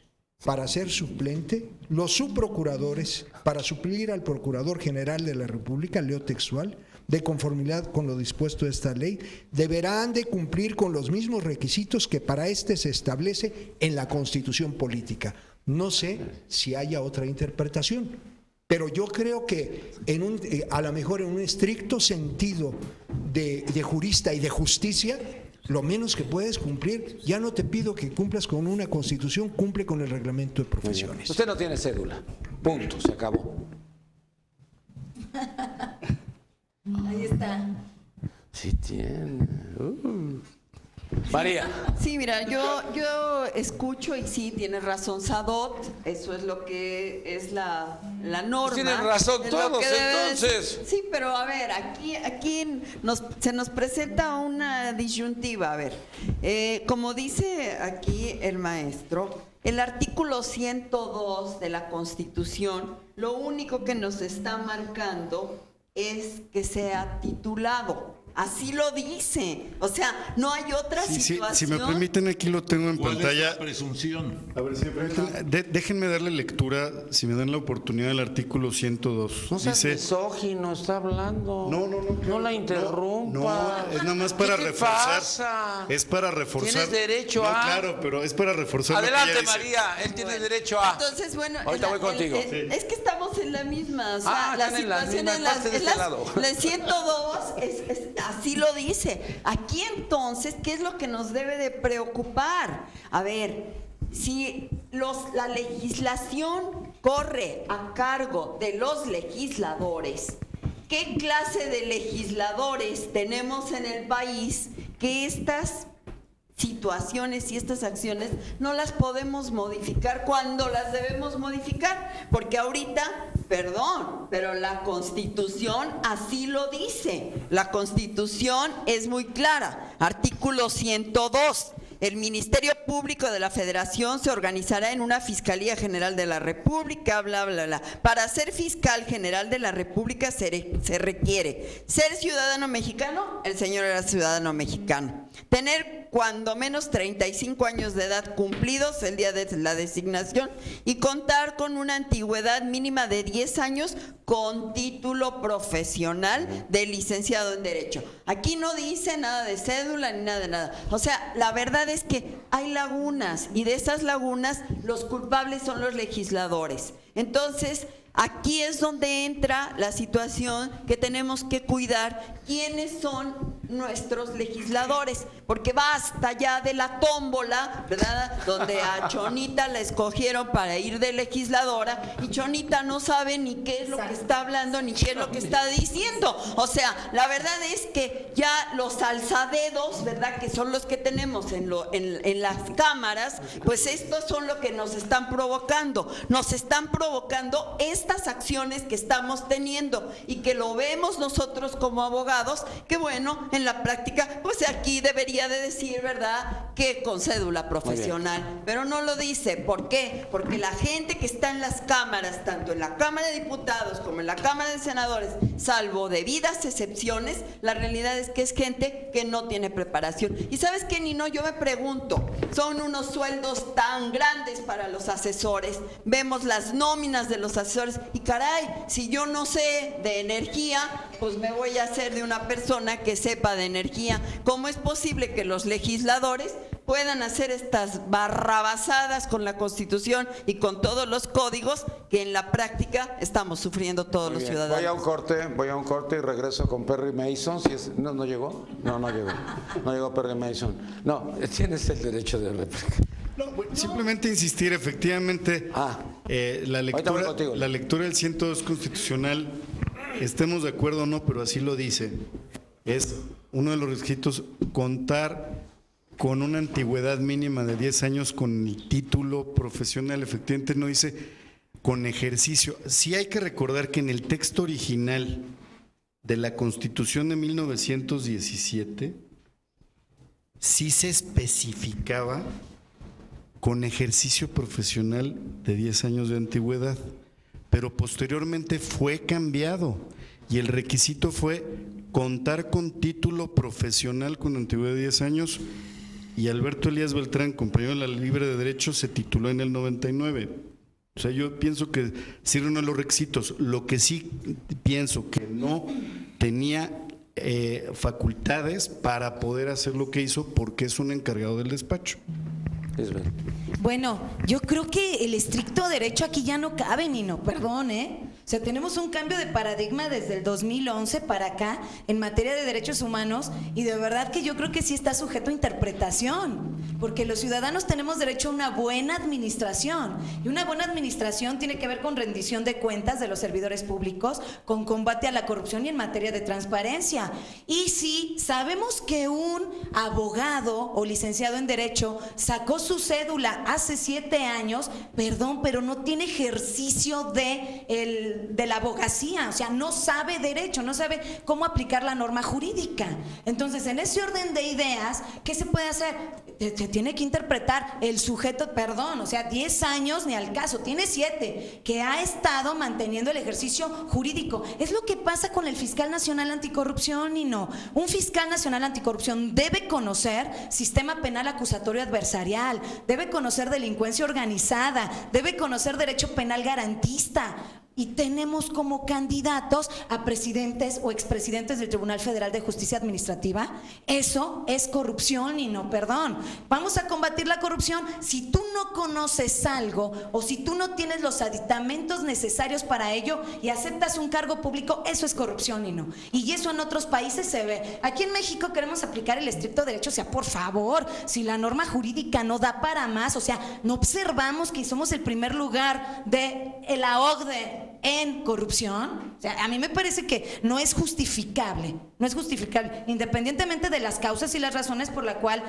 para ser suplente, los subprocuradores, para suplir al Procurador General de la República, leo textual, de conformidad con lo dispuesto de esta ley, deberán de cumplir con los mismos requisitos que para este se establece en la Constitución Política. No sé si haya otra interpretación, pero yo creo que a lo mejor en un estricto sentido de jurista y de justicia, lo menos que puedes cumplir, ya no te pido que cumplas con una Constitución, cumple con el reglamento de profesiones. Usted no tiene cédula. Punto, se acabó. Ahí está. Sí tiene. María. Sí, mira, yo escucho y sí, tienes razón, Sadot, eso es lo que es la norma. Tienen razón es lo todos, que debe entonces. Sí, pero a ver, aquí se nos presenta una disyuntiva, a ver, como dice aquí el maestro, el artículo 102 de la Constitución, lo único que nos está marcando es que sea titulado. Así lo dice. O sea, no hay otra situación. Si me permiten, aquí lo tengo en ¿Cuál pantalla. es la presunción? A ver, si me permiten, déjenme darle lectura, si me dan la oportunidad, del artículo 102. No seas Dice, misógino, está hablando. No. No la interrumpa. No, es nada más para ¿Qué te reforzar. pasa? Es para reforzar. Tienes derecho No, a. claro, pero es para reforzar. lo que Adelante, ella dice. María, él tiene derecho a. Entonces, bueno, Ahorita voy contigo. es que estamos en la misma. O sea, la están en las situación mismas partes de este lado. La 102 así lo dice. Aquí entonces, ¿qué es lo que nos debe de preocupar? A ver, si la legislación corre a cargo de los legisladores, ¿qué clase de legisladores tenemos en el país que estas situaciones y estas acciones no las podemos modificar cuando las debemos modificar? Porque ahorita, perdón, pero la Constitución así lo dice. La Constitución es muy clara. Artículo 102. El Ministerio Público de la Federación se organizará en una Fiscalía General de la República, bla, bla, bla. Para ser fiscal general de la República se requiere ser ciudadano mexicano, el señor era ciudadano mexicano, tener cuando menos 35 años de edad cumplidos el día de la designación y contar con una antigüedad mínima de 10 años con título profesional de licenciado en Derecho. Aquí no dice nada de cédula ni nada de nada. O sea, la verdad es que hay lagunas y de esas lagunas los culpables son los legisladores. Entonces, aquí es donde entra la situación que tenemos que cuidar. ¿Quiénes son nuestros legisladores, porque basta ya de la tómbola, ¿verdad? Donde a Chonita la escogieron para ir de legisladora y Chonita no sabe ni qué es lo que está hablando ni qué es lo que está diciendo. O sea, la verdad es que ya los alzadedos, ¿verdad? Que son los que tenemos en las cámaras, pues estos son lo que nos están provocando. Nos están provocando estas acciones que estamos teniendo y que lo vemos nosotros como abogados, que bueno, en la práctica, pues aquí debería de decir, ¿verdad?, que con cédula profesional, pero no lo dice. ¿Por qué? Porque la gente que está en las cámaras, tanto en la Cámara de Diputados como en la Cámara de Senadores, salvo debidas excepciones, la realidad es que es gente que no tiene preparación. Y ¿sabes qué, Nino? Yo me pregunto, son unos sueldos tan grandes para los asesores, vemos las nóminas de los asesores y caray, si yo no sé de energía, pues me voy a hacer de una persona que sepa de energía. ¿Cómo es posible que los legisladores puedan hacer estas barrabasadas con la Constitución y con todos los códigos que en la práctica estamos sufriendo todos los ciudadanos? Voy a un corte y regreso con Perry Mason. ¿No llegó? No llegó. No llegó Perry Mason. No, tienes el derecho de réplica. No, bueno, simplemente insistir, efectivamente, la lectura del 102 constitucional, estemos de acuerdo o no, pero así lo dice, es uno de los requisitos contar con una antigüedad mínima de 10 años con el título profesional. Efectivamente no dice con ejercicio. Sí hay que recordar que en el texto original de la Constitución de 1917 sí se especificaba con ejercicio profesional de 10 años de antigüedad, pero posteriormente fue cambiado y el requisito fue contar con título profesional con antigüedad de 10 años. Y Alberto Elías Beltrán, compañero de la Libre de Derecho, se tituló en el 99. O sea, yo pienso que sirve uno de los requisitos. Lo que sí pienso que no tenía facultades para poder hacer lo que hizo porque es un encargado del despacho. Bueno, yo creo que el estricto derecho aquí ya no cabe, Nino, perdón, O sea, tenemos un cambio de paradigma desde el 2011 para acá en materia de derechos humanos y de verdad que yo creo que sí está sujeto a interpretación, porque los ciudadanos tenemos derecho a una buena administración y una buena administración tiene que ver con rendición de cuentas de los servidores públicos, con combate a la corrupción y en materia de transparencia. Y si sabemos que un abogado o licenciado en Derecho sacó su cédula hace 7 años, perdón, pero no tiene ejercicio de la abogacía, o sea, no sabe derecho, no sabe cómo aplicar la norma jurídica. Entonces, en ese orden de ideas, ¿qué se puede hacer? Se tiene que interpretar el sujeto, perdón, o sea, 10 años ni al caso, tiene 7, que ha estado manteniendo el ejercicio jurídico. Es lo que pasa con el fiscal nacional anticorrupción, y no. Un fiscal nacional anticorrupción debe conocer sistema penal acusatorio adversarial, debe conocer delincuencia organizada, debe conocer derecho penal garantista. Y tenemos como candidatos a presidentes o expresidentes del Tribunal Federal de Justicia Administrativa. Eso es corrupción y no perdón. Vamos a combatir la corrupción. Si tú no conoces algo o si tú no tienes los aditamentos necesarios para ello y aceptas un cargo público, eso es corrupción y no. Y eso en otros países se ve. Aquí en México queremos aplicar el estricto derecho. O sea, por favor, si la norma jurídica no da para más, o sea, no observamos que somos el primer lugar de la OCDE en corrupción. O sea, a mí me parece que no es justificable, independientemente de las causas y las razones por la cual,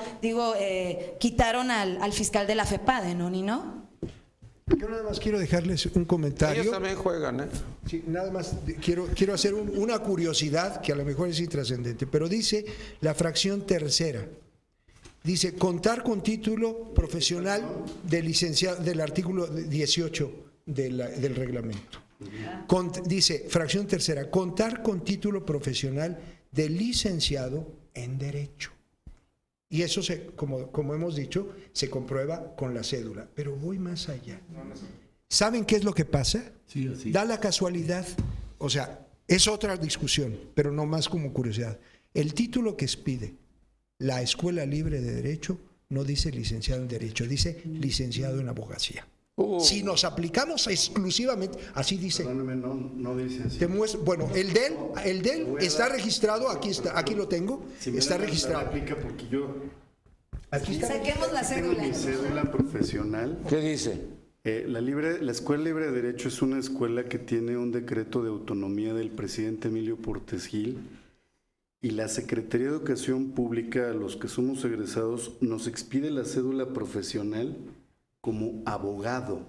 quitaron al fiscal de la FEPADE, ¿no, Nino? Yo nada más quiero dejarles un comentario. Ellos también juegan, Sí, nada más quiero hacer una curiosidad que a lo mejor es intrascendente, pero dice la fracción tercera. Dice, contar con título profesional de licenciado, del artículo 18 del reglamento. Dice, fracción tercera, contar con título profesional de licenciado en Derecho. Y eso, como hemos dicho, se comprueba con la cédula. Pero voy más allá. ¿Saben qué es lo que pasa? Sí. Da la casualidad, o sea, es otra discusión, pero no más como curiosidad. El título que expide la Escuela Libre de Derecho no dice licenciado en Derecho, dice licenciado en Abogacía. Si nos aplicamos exclusivamente, así dice. Perdóname, no dice así. Te muestro, bueno, el DEL está registrado, aquí lo tengo, Si me está dan la registrado. réplica, porque yo Aquí está. Saquemos la tengo cédula. mi cédula profesional. ¿Qué dice? La Escuela Libre de Derecho es una escuela que tiene un decreto de autonomía del presidente Emilio Portes Gil, y la Secretaría de Educación Pública, a los que somos egresados, nos expide la cédula profesional como abogado.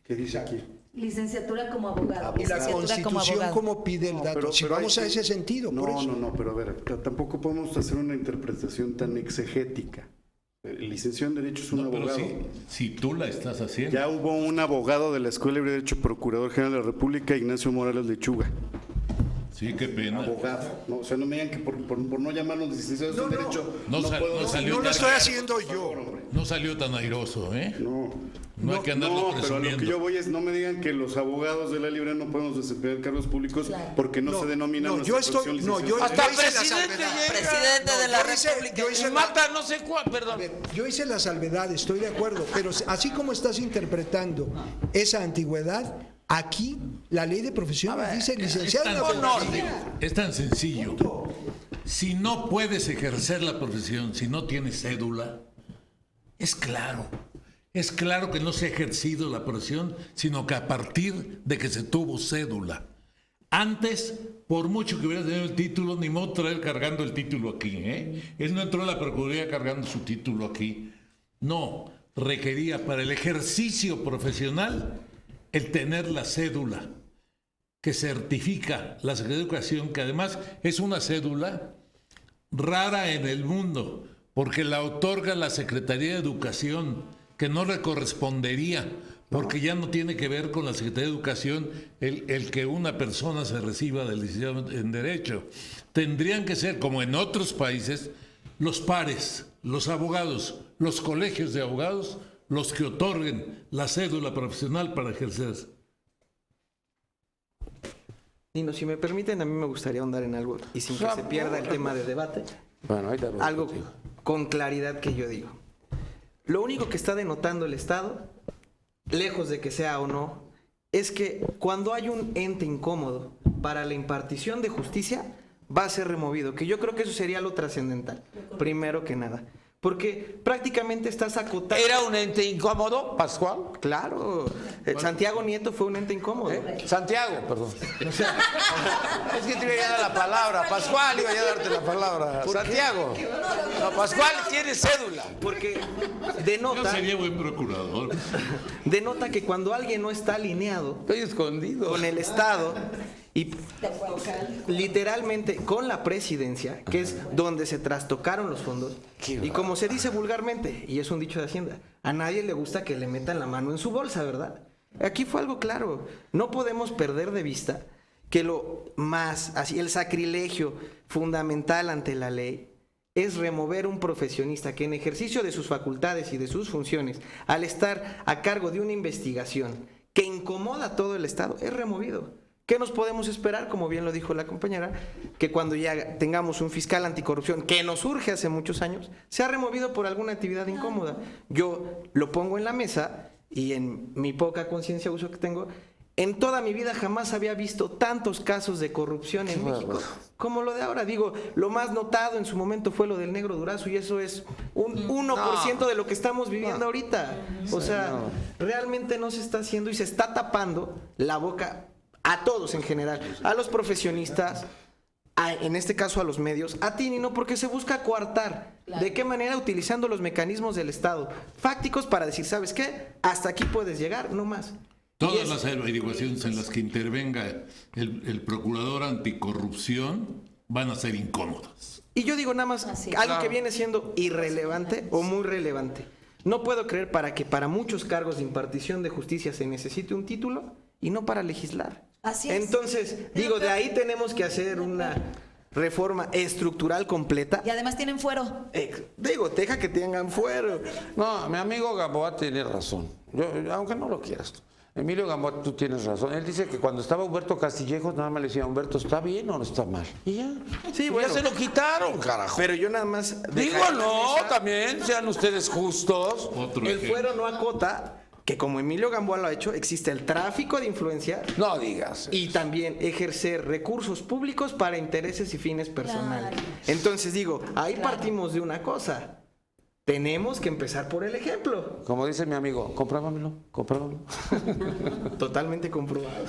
¿Qué dice aquí? Licenciatura como abogado. Y la Licenciatura como Constitución, abogado. ¿cómo pide el dato? Pero Si vamos a hay- ese sentido, por eso. No, pero a ver, tampoco podemos hacer una interpretación tan exegética. El licenciado en Derecho es un No, pero abogado. si tú la estás haciendo. Ya hubo un abogado de la Escuela Libre de Derecho, Procurador General de la República, Ignacio Morales Lechuga. Sí, qué pena. Abogado. No, o sea, no me digan que por no llamarnos licenciados en Derecho No salió No lo tan- estoy haciendo yo. No salió tan airoso, ¿eh? No hay que andarlo No, pero a lo presumiendo. que yo voy es, no me digan que los abogados de la Libre no podemos desempeñar cargos públicos porque no, se denomina no, nuestra yo estoy- profesión no, licenciado. Hasta hice la presidente salvedad. llega. Presidente de la yo hice- República. yo hice Y mata no sé cuál, perdón. A ver, yo hice la salvedad, estoy de acuerdo, pero así como estás interpretando esa antigüedad, aquí la ley de profesiones dice licenciado en abogacía. Es tan sencillo. Si no puedes ejercer la profesión, si no tienes cédula, es claro. Es claro que no se ha ejercido la profesión, sino que a partir de que se tuvo cédula. Antes, por mucho que hubiera tenido el título, ni modo traer cargando el título aquí, ¿eh? Él no entró a la Procuraduría cargando su título aquí. No, requería para el ejercicio profesional el tener la cédula que certifica la Secretaría de Educación, que además es una cédula rara en el mundo, porque la otorga la Secretaría de Educación, que no le correspondería, porque ya no tiene que ver con la Secretaría de Educación el que una persona se reciba de licenciado en Derecho. Tendrían que ser, como en otros países, los pares, los abogados, los colegios de abogados, los que otorguen la cédula profesional para ejercer. Nino, si me permiten, a mí me gustaría ahondar en algo y sin que se pierda el tema de debate. Bueno, ahí te voy Algo contigo. con claridad que yo digo. Lo único que está denotando el Estado, lejos de que sea o no, es que cuando hay un ente incómodo para la impartición de justicia, va a ser removido, que yo creo que eso sería lo trascendental, primero que nada. Porque prácticamente estás acotando... ¿Era un ente incómodo, Pascual? Claro, Santiago Nieto fue un ente incómodo. Santiago, perdón. Es que te iba a dar la palabra. Pascual iba a darte la palabra. Santiago. No, Pascual tiene cédula. Porque Yo denota, sería buen procurador. denota que cuando alguien no está alineado Estoy escondido. con el Estado y literalmente con la presidencia, que es donde se trastocaron los fondos, y como se dice vulgarmente, y es un dicho de Hacienda, a nadie le gusta que le metan la mano en su bolsa, ¿verdad? Aquí fue algo claro. No podemos perder de vista que lo más, así, el sacrilegio fundamental ante la ley es remover un profesionista que en ejercicio de sus facultades y de sus funciones, al estar a cargo de una investigación que incomoda a todo el Estado, es removido. ¿Qué nos podemos esperar? Como bien lo dijo la compañera, que cuando ya tengamos un fiscal anticorrupción, que nos surge hace muchos años, sea removido por alguna actividad incómoda. Yo lo pongo en la mesa y en mi poca conciencia uso que tengo, en toda mi vida jamás había visto tantos casos de corrupción en México como lo de ahora. Digo, lo más notado en su momento fue lo del Negro Durazo y eso es un 1% de lo que estamos viviendo ahorita. O sea, realmente no se está haciendo y se está tapando la boca a todos en general, a los profesionistas, en este caso a los medios, a ti, Nino, porque se busca coartar. ¿De qué manera? Utilizando los mecanismos del Estado fácticos para decir, ¿sabes qué? Hasta aquí puedes llegar, no más. Todas las averiguaciones en las que intervenga el procurador anticorrupción van a ser incómodas. Y yo digo nada más, algo que viene siendo irrelevante o muy relevante. No puedo creer que para muchos cargos de impartición de justicia se necesite un título y no para legislar. Así es. Entonces, digo, de ahí tenemos que hacer una reforma estructural completa. Y además tienen fuero. Digo, deja que tengan fuero. No, mi amigo Gamboa tiene razón. Yo, aunque no lo quieras. Emilio Gamboa, tú tienes razón. Él dice que cuando estaba Humberto Castillejos, nada más le decía, Humberto, ¿está bien o no está mal? Y ya. Sí, Y bueno. ya se lo quitaron, carajo. Pero yo nada más... Digo, no, también sean ustedes justos. Otro El ejemplo. fuero no acota que como Emilio Gamboa lo ha hecho, existe el tráfico de influencia No digas. y también ejercer recursos públicos para intereses y fines personales. Claro. Entonces digo, ahí partimos de una cosa. Tenemos que empezar por el ejemplo. Como dice mi amigo, compruébamelo. Totalmente comprobado.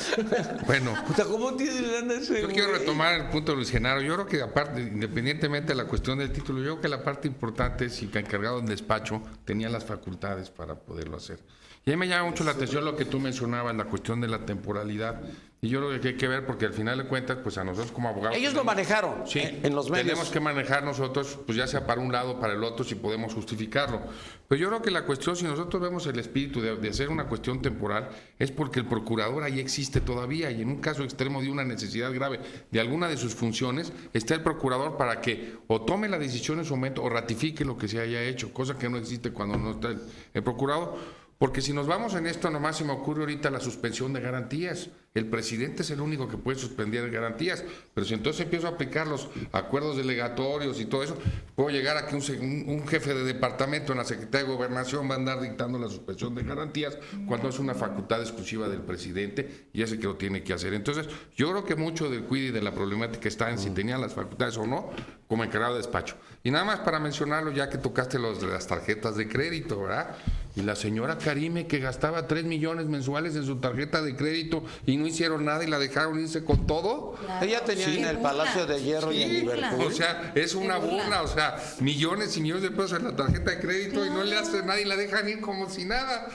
Bueno, Puta, ¿cómo tiene lana ese yo quiero güey? retomar el punto de Luis Genaro. Yo creo que aparte, independientemente de la cuestión del título, yo creo que la parte importante es si el encargado del despacho tenía las facultades para poderlo hacer. Y a mí me llama mucho la atención lo que tú mencionabas, la cuestión de la temporalidad. Y yo creo que hay que ver, porque al final de cuentas, pues a nosotros como abogados... Ellos lo manejaron Sí, en los medios. tenemos que manejar nosotros, pues ya sea para un lado o para el otro, si podemos justificarlo. Pero yo creo que la cuestión, si nosotros vemos el espíritu de hacer una cuestión temporal, es porque el procurador ahí existe todavía y en un caso extremo de una necesidad grave de alguna de sus funciones, está el procurador para que o tome la decisión en su momento o ratifique lo que se haya hecho, cosa que no existe cuando no está el procurador. Porque si nos vamos en esto, nomás se me ocurre ahorita la suspensión de garantías. El presidente es el único que puede suspender garantías, pero si entonces empiezo a aplicar los acuerdos delegatorios y todo eso, puedo llegar a que un jefe de departamento en la Secretaría de Gobernación va a andar dictando la suspensión de garantías cuando es una facultad exclusiva del presidente y ese que lo tiene que hacer. Entonces, yo creo que mucho del cuide y de la problemática está en si tenían las facultades o no como encargado de despacho. Y nada más para mencionarlo, ya que tocaste los de las tarjetas de crédito, ¿verdad? Y la señora Karime que gastaba 3 millones mensuales en su tarjeta de crédito y no hicieron nada y la dejaron irse con todo. Claro. Ella tenía Sí. en el Palacio de Hierro y en Sí, Liverpool. o sea, es una burla, o sea, millones y millones de pesos en la tarjeta de crédito y no le hace nada y la dejan ir como si nada.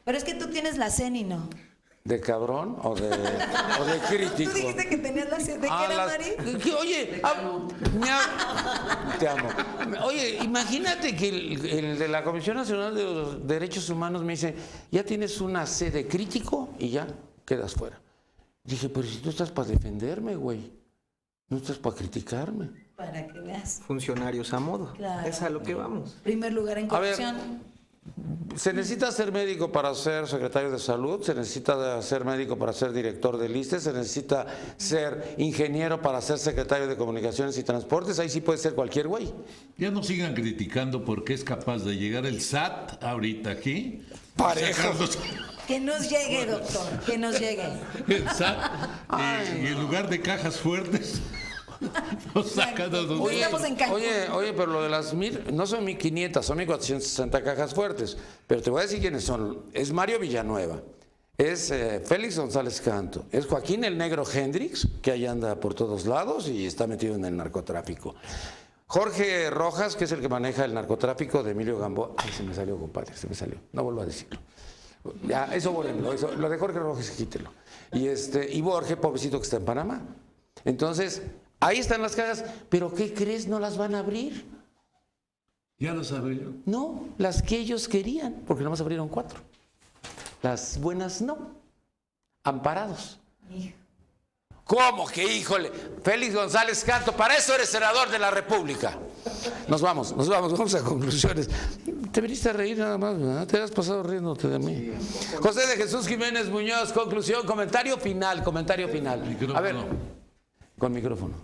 Pero es que tú tienes la Cenino. ¿De cabrón o de Tú crítico? dijiste que tenías la Cenino. ¿De qué era, Mari? Oye, te amo. Oye, imagínate que el de la Comisión Nacional de los Derechos Humanos me dice, ya tienes una C de crítico y ya quedas fuera. Dije, pero si tú estás para defenderme, güey, no estás para criticarme. Para que veas. Funcionarios a modo. Claro. Es a lo que vamos. Primer lugar en A ver. corrupción. Se necesita ser médico para ser secretario de salud, se necesita ser médico para ser director del ISSSTE, se necesita ser ingeniero para ser secretario de comunicaciones y transportes, ahí sí puede ser cualquier güey. Ya no sigan criticando porque es capaz de llegar el SAT ahorita aquí. Parejo. sacarlos- Que nos llegue, doctor, que nos llegue. El SAT, y en lugar de cajas fuertes, nos saca de donde- Oye, Estamos en Cancún. oye, pero lo de las no son 1.500, son 1.460 cajas fuertes. Pero te voy a decir quiénes son. Es Mario Villanueva, es Félix González Canto, es Joaquín el Negro Hendrix, que ahí anda por todos lados y está metido en el narcotráfico. Jorge Rojas, que es el que maneja el narcotráfico de Emilio Gamboa. Ay, se me salió, compadre, se me salió. No vuelvo a decirlo. Ya, eso bórrenlo, lo de Jorge Rojas, quítelo. Y Borges, pobrecito que está en Panamá. Entonces, ahí están las cajas, pero ¿qué crees? No las van a abrir. Ya lo sabía yo. No, las que ellos querían, porque nomás abrieron 4. Las buenas no. Amparados. ¿Cómo que, híjole? Félix González Canto, para eso eres senador de la República. Nos vamos a conclusiones. Te viniste a reír nada más, ¿verdad? Te has pasado riéndote de mí. José de Jesús Jiménez Muñoz, conclusión, comentario final. A ver, con micrófono.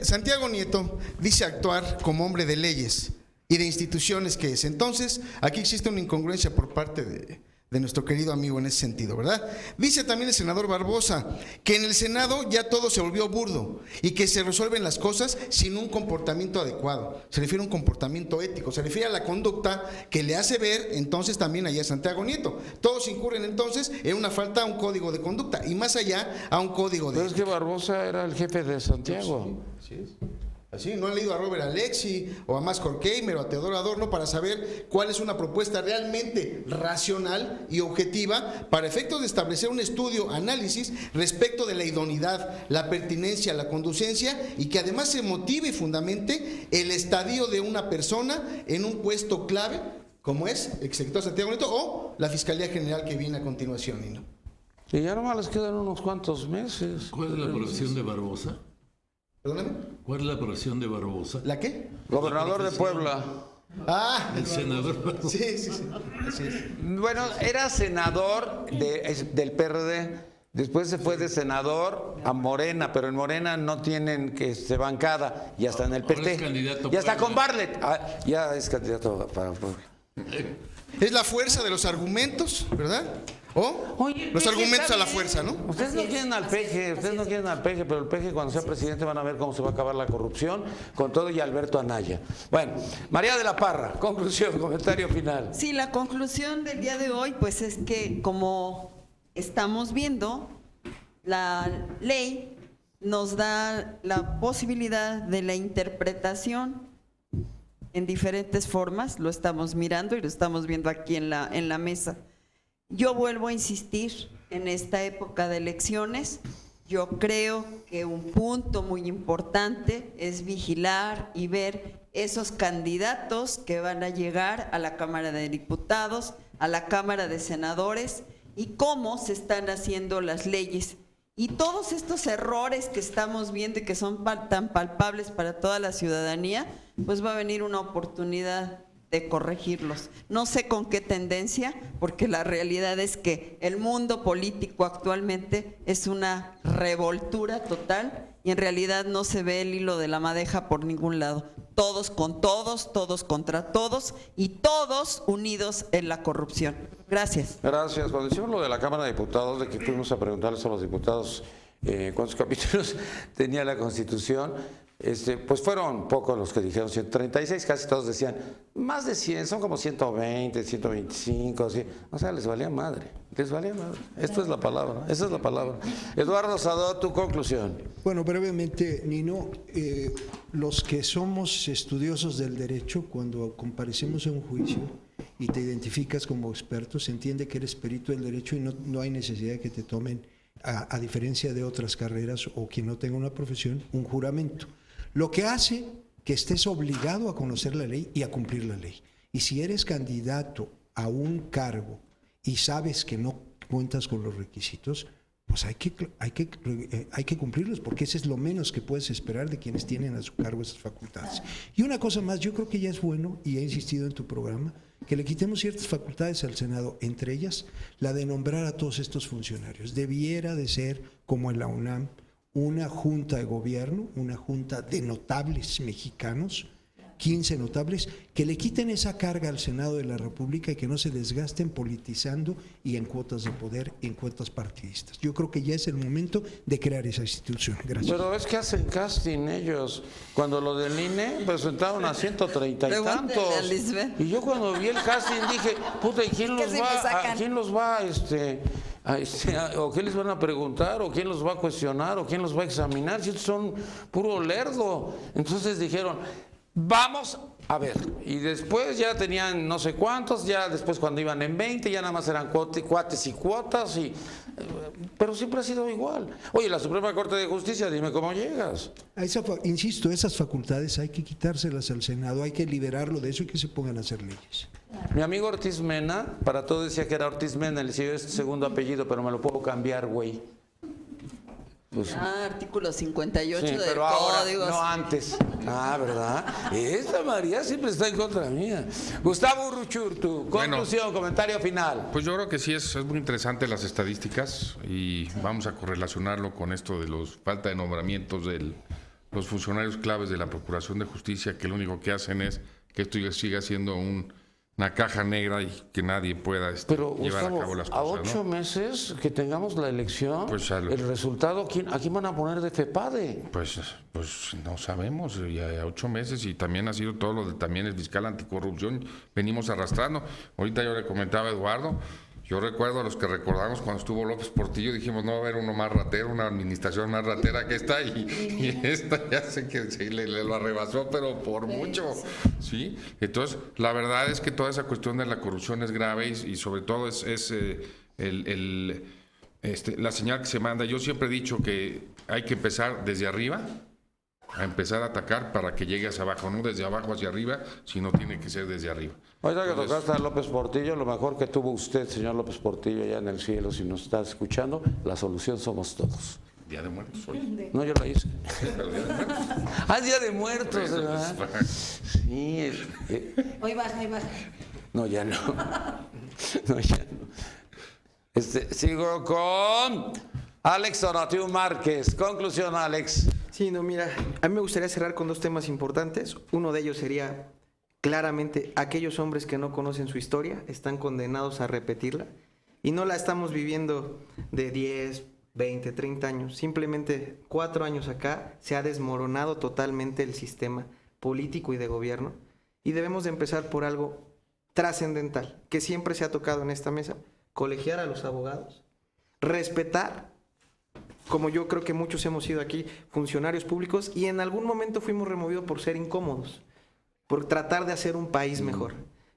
Santiago Nieto dice actuar como hombre de leyes y de instituciones que es. Entonces, aquí existe una incongruencia por parte de nuestro querido amigo en ese sentido, ¿verdad? Dice también el senador Barbosa que en el Senado ya todo se volvió burdo y que se resuelven las cosas sin un comportamiento adecuado. Se refiere a un comportamiento ético, se refiere a la conducta que le hace ver entonces también allá a Santiago Nieto. Todos incurren entonces en una falta a un código de conducta y más allá a un código de Pero es que Barbosa era el jefe de Santiago. Así es. Así, no han leído a Robert Alexi o a Max Horkheimer o a Teodoro Adorno para saber cuál es una propuesta realmente racional y objetiva para efectos de establecer un estudio, análisis respecto de la idoneidad, la pertinencia, la conducencia y que además se motive y fundamente el estadio de una persona en un puesto clave como es el exsecretario Santiago Nieto o la Fiscalía General que viene a continuación. ¿No? Y ya nomás les quedan unos cuantos meses. ¿Cuál es la profesión de Barbosa? ¿Perdóname? ¿Cuál es la profesión de Barbosa? ¿La qué? Gobernador de Puebla. Ah, El senador Barbosa. sí. Así es. Bueno, era senador del PRD, después se fue de senador a Morena, pero en Morena no tienen bancada, y hasta en el Ahora PT. es candidato Ya está Puebla. con Bartlett, ya es candidato para... Es la fuerza de los argumentos, ¿verdad? O Oye, los Peje argumentos está a la bien. fuerza, ¿no? Ustedes no quieren al Peje, ustedes no quieren al Peje, pero el Peje cuando sea presidente van a ver cómo se va a acabar la corrupción con todo y Alberto Anaya. Bueno, María de la Parra, conclusión, comentario final. Sí, la conclusión del día de hoy, pues es que como estamos viendo, la ley nos da la posibilidad de la interpretación en diferentes formas, lo estamos mirando y lo estamos viendo aquí en la mesa. Yo vuelvo a insistir, en esta época de elecciones, yo creo que un punto muy importante es vigilar y ver esos candidatos que van a llegar a la Cámara de Diputados, a la Cámara de Senadores y cómo se están haciendo las leyes. Y todos estos errores que estamos viendo y que son tan palpables para toda la ciudadanía, pues va a venir una oportunidad de corregirlos. No sé con qué tendencia, porque la realidad es que el mundo político actualmente es una revoltura total y en realidad no se ve el hilo de la madeja por ningún lado. Todos con todos, todos contra todos y todos unidos en la corrupción. Gracias. Gracias. Cuando decimos lo de la Cámara de Diputados, de que fuimos a preguntarles a los diputados cuántos capítulos tenía la Constitución, pues fueron pocos los que dijeron 136, casi todos decían más de 100, son como 120, 125, así. O sea, les valía madre, les valía madre. Esta es la palabra, esa es la palabra. Eduardo Sadot, tu conclusión. Bueno, brevemente, Nino, los que somos estudiosos del derecho, cuando comparecemos en un juicio y te identificas como experto, se entiende que eres perito del derecho y no hay necesidad de que te tomen, a diferencia de otras carreras o quien no tenga una profesión, un juramento. Lo que hace que estés obligado a conocer la ley y a cumplir la ley. Y si eres candidato a un cargo y sabes que no cuentas con los requisitos, pues hay que cumplirlos, porque ese es lo menos que puedes esperar de quienes tienen a su cargo esas facultades. Y una cosa más, yo creo que ya es bueno, y he insistido en tu programa, que le quitemos ciertas facultades al Senado, entre ellas la de nombrar a todos estos funcionarios. Debiera de ser, como en la UNAM, una junta de gobierno, una junta de notables mexicanos, 15 notables, que le quiten esa carga al Senado de la República y que no se desgasten politizando y en cuotas de poder, en cuotas partidistas. Yo creo que ya es el momento de crear esa institución. Gracias. Pero es que hacen casting ellos. Cuando lo del INE presentaron a 130 y Pregúntale tantos. a Lisbeth. Y yo cuando vi el casting dije, puta, ¿y quién los va o qué les van a preguntar, o quién los va a cuestionar, o quién los va a examinar? Si estos son puro lerdo. Entonces dijeron, vamos a ver. Y después ya tenían no sé cuántos, ya después cuando iban en 20, ya nada más eran cuates y cuotas, pero siempre ha sido igual. Oye, la Suprema Corte de Justicia, dime cómo llegas. Insisto, esas facultades hay que quitárselas al Senado, hay que liberarlo de eso y que se pongan a hacer leyes. Mi amigo Ortiz Mena, para todo decía que era Ortiz Mena, le siguió este segundo apellido, pero me lo puedo cambiar, güey. Pues, Artículo 58 sí, del pero ahora, Código. no antes. ¿Verdad? Esta María siempre está en contra mía. Gustavo Urruchurtu, conclusión, comentario final. Pues yo creo que sí es muy interesante las estadísticas y vamos a correlacionarlo con esto de los falta de nombramientos de los funcionarios claves de la Procuración de Justicia, que lo único que hacen es que esto siga siendo una caja negra y que nadie pueda Pero, llevar Gustavo, a cabo las a cosas. 8 meses que tengamos la elección, Pues el resultado, ¿a quién van a poner de FEPADE? Pues no sabemos, ya 8 meses y también ha sido todo lo de también el fiscal anticorrupción, venimos arrastrando. Ahorita yo le comentaba a Eduardo, yo recuerdo a los que recordamos cuando estuvo López Portillo, dijimos no va a haber uno más ratero, una administración más ratera que esta y esta ya sé que le lo arrebasó, pero por mucho, ¿sí? Entonces, la verdad es que toda esa cuestión de la corrupción es grave y sobre todo es la señal que se manda. Yo siempre he dicho que hay que empezar desde arriba, a empezar a atacar para que llegue hacia abajo, no desde abajo hacia arriba, sino tiene que ser desde arriba. Ahorita que tocaste a López Portillo, lo mejor que tuvo usted, señor López Portillo, allá en el cielo, si nos está escuchando, la solución somos todos. Día de Muertos hoy. No, yo la hice. Pero Día de Muertos. Día de Muertos, ¿verdad? Sí. Hoy baja. No, ya no. No, ya no. Sigo con Alex Donatiu Márquez. Conclusión, Alex. Sí, no, mira, a mí me gustaría cerrar con dos temas importantes. Uno de ellos sería claramente aquellos hombres que no conocen su historia están condenados a repetirla y no la estamos viviendo de 10, 20, 30 años. Simplemente 4 años acá se ha desmoronado totalmente el sistema político y de gobierno y debemos de empezar por algo trascendental que siempre se ha tocado en esta mesa: colegiar a los abogados, respetar, como yo creo que muchos hemos sido aquí, funcionarios públicos, y en algún momento fuimos removidos por ser incómodos, por tratar de hacer un país mejor.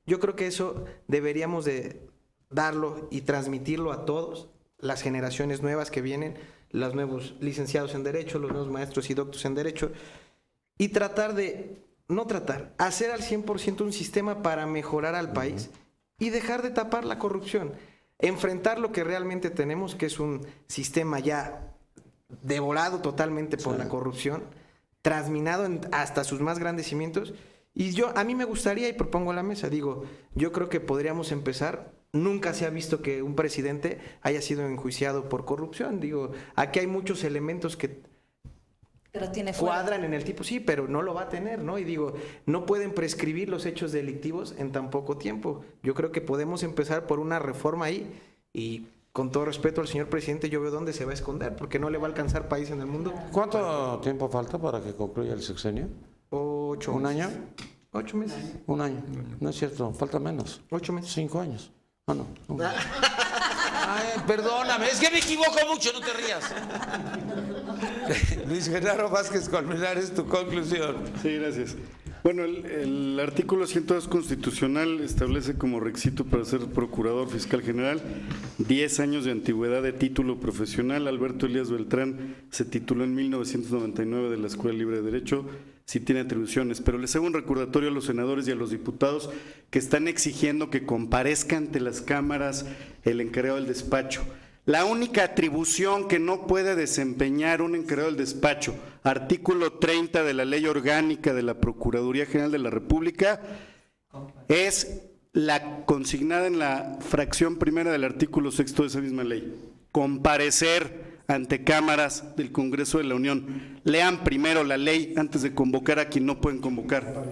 Yo creo que eso deberíamos de darlo y transmitirlo a todos, las generaciones nuevas que vienen, los nuevos licenciados en Derecho, los nuevos maestros y doctos en Derecho, y hacer al 100% un sistema para mejorar al país y dejar de tapar la corrupción. Enfrentar lo que realmente tenemos, que es un sistema ya devorado totalmente por la corrupción, transminado hasta sus más grandes cimientos. Y a mí me gustaría, y propongo a la mesa, yo creo que podríamos empezar. Nunca se ha visto que un presidente haya sido enjuiciado por corrupción. Aquí hay muchos elementos que cuadran en el tipo, sí, pero no lo va a tener, ¿no? Y no pueden prescribir los hechos delictivos en tan poco tiempo. Yo creo que podemos empezar por una reforma ahí, y con todo respeto al señor presidente, yo veo dónde se va a esconder, porque no le va a alcanzar país en el mundo. ¿Cuánto tiempo falta para que concluya el sexenio? 8 meses. ¿Un año? 8 meses. Un año. No es cierto, falta menos. 8 meses. 5 años. Ah, no. Ay, perdóname, es que me equivoco mucho, no te rías. Luis Genaro Vázquez Colmenares, tu conclusión. Sí, gracias. Bueno, el artículo 102 constitucional establece como requisito para ser procurador fiscal general 10 años de antigüedad de título profesional. Alberto Elías Beltrán se tituló en 1999 de la Escuela Libre de Derecho, sí tiene atribuciones, pero les hago un recordatorio a los senadores y a los diputados que están exigiendo que comparezca ante las cámaras el encargado del despacho. La única atribución que no puede desempeñar un encargado del despacho, artículo 30 de la Ley Orgánica de la Procuraduría General de la República, es la consignada en la fracción primera del artículo 6 de esa misma ley: comparecer ante cámaras del Congreso de la Unión. Lean primero la ley antes de convocar a quien no pueden convocar.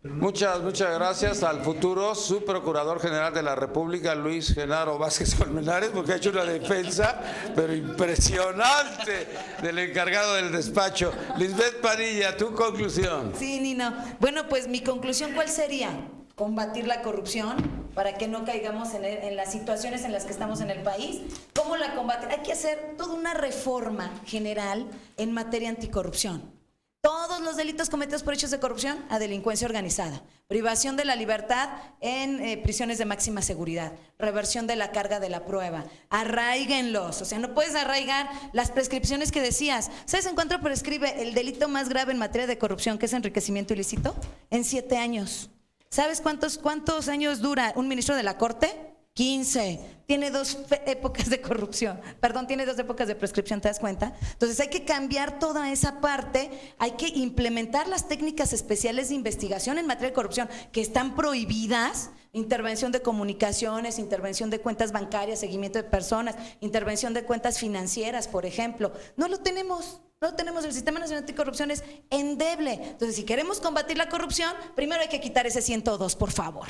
Muchas gracias al futuro subprocurador general de la República, Luis Genaro Vázquez Colmenares, porque ha hecho una defensa, pero impresionante, del encargado del despacho. Lisbeth Padilla, tu conclusión. Sí, Nino. Bueno, pues mi conclusión, ¿cuál sería? Combatir la corrupción para que no caigamos en las situaciones en las que estamos en el país. ¿Cómo la combatir? Hay que hacer toda una reforma general en materia anticorrupción. Todos los delitos cometidos por hechos de corrupción a delincuencia organizada, privación de la libertad en prisiones de máxima seguridad, reversión de la carga de la prueba, arraíguenlos, o sea, no puedes arraigar las prescripciones que decías. ¿Sabes en cuánto prescribe el delito más grave en materia de corrupción, que es enriquecimiento ilícito? En 7 años. ¿Sabes cuántos años dura un ministro de la Corte? 15. Tiene 2 épocas de corrupción, tiene 2 épocas de prescripción, ¿te das cuenta? Entonces hay que cambiar toda esa parte, hay que implementar las técnicas especiales de investigación en materia de corrupción que están prohibidas: intervención de comunicaciones, intervención de cuentas bancarias, seguimiento de personas, intervención de cuentas financieras, por ejemplo. No lo tenemos. El Sistema Nacional Anticorrupción es endeble. Entonces, si queremos combatir la corrupción, primero hay que quitar ese 102, por favor.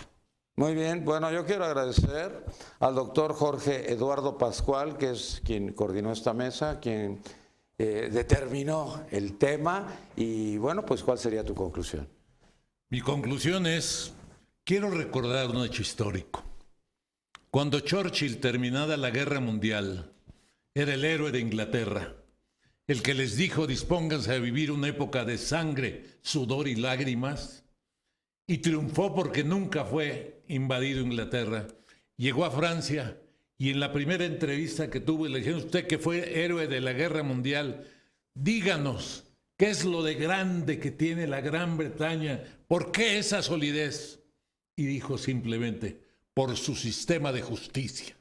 Muy bien, bueno, yo quiero agradecer al doctor Jorge Eduardo Pascual, que es quien coordinó esta mesa, quien determinó el tema, y bueno, pues ¿cuál sería tu conclusión? Mi conclusión es, quiero recordar un hecho histórico. Cuando Churchill, terminada la Guerra Mundial, era el héroe de Inglaterra, el que les dijo: dispónganse a vivir una época de sangre, sudor y lágrimas, y triunfó porque nunca fue invadido Inglaterra. Llegó a Francia y en la primera entrevista que tuvo le dijeron: usted que fue héroe de la Guerra Mundial, díganos qué es lo de grande que tiene la Gran Bretaña, ¿por qué esa solidez? Y dijo simplemente: por su sistema de justicia.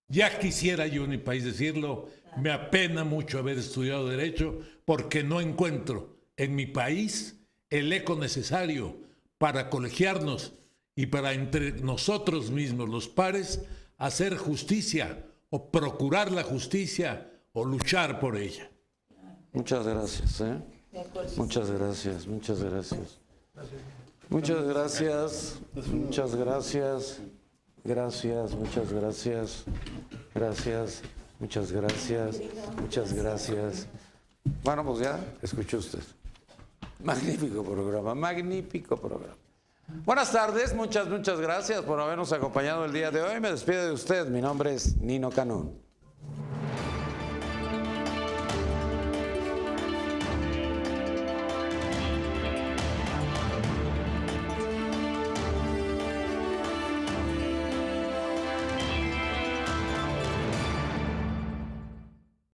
Ya quisiera yo en mi país decirlo, me apena mucho haber estudiado Derecho porque no encuentro en mi país el eco necesario para colegiarnos y para entre nosotros mismos, los pares, hacer justicia o procurar la justicia o luchar por ella. Muchas gracias. Muchas gracias. Muchas gracias. Muchas gracias. Gracias, muchas gracias. Gracias, muchas gracias. Muchas gracias. Bueno, pues ya, escuchó usted. Magnífico programa, magnífico programa. Buenas tardes, muchas gracias por habernos acompañado el día de hoy. Me despido de usted. Mi nombre es Nino Canún.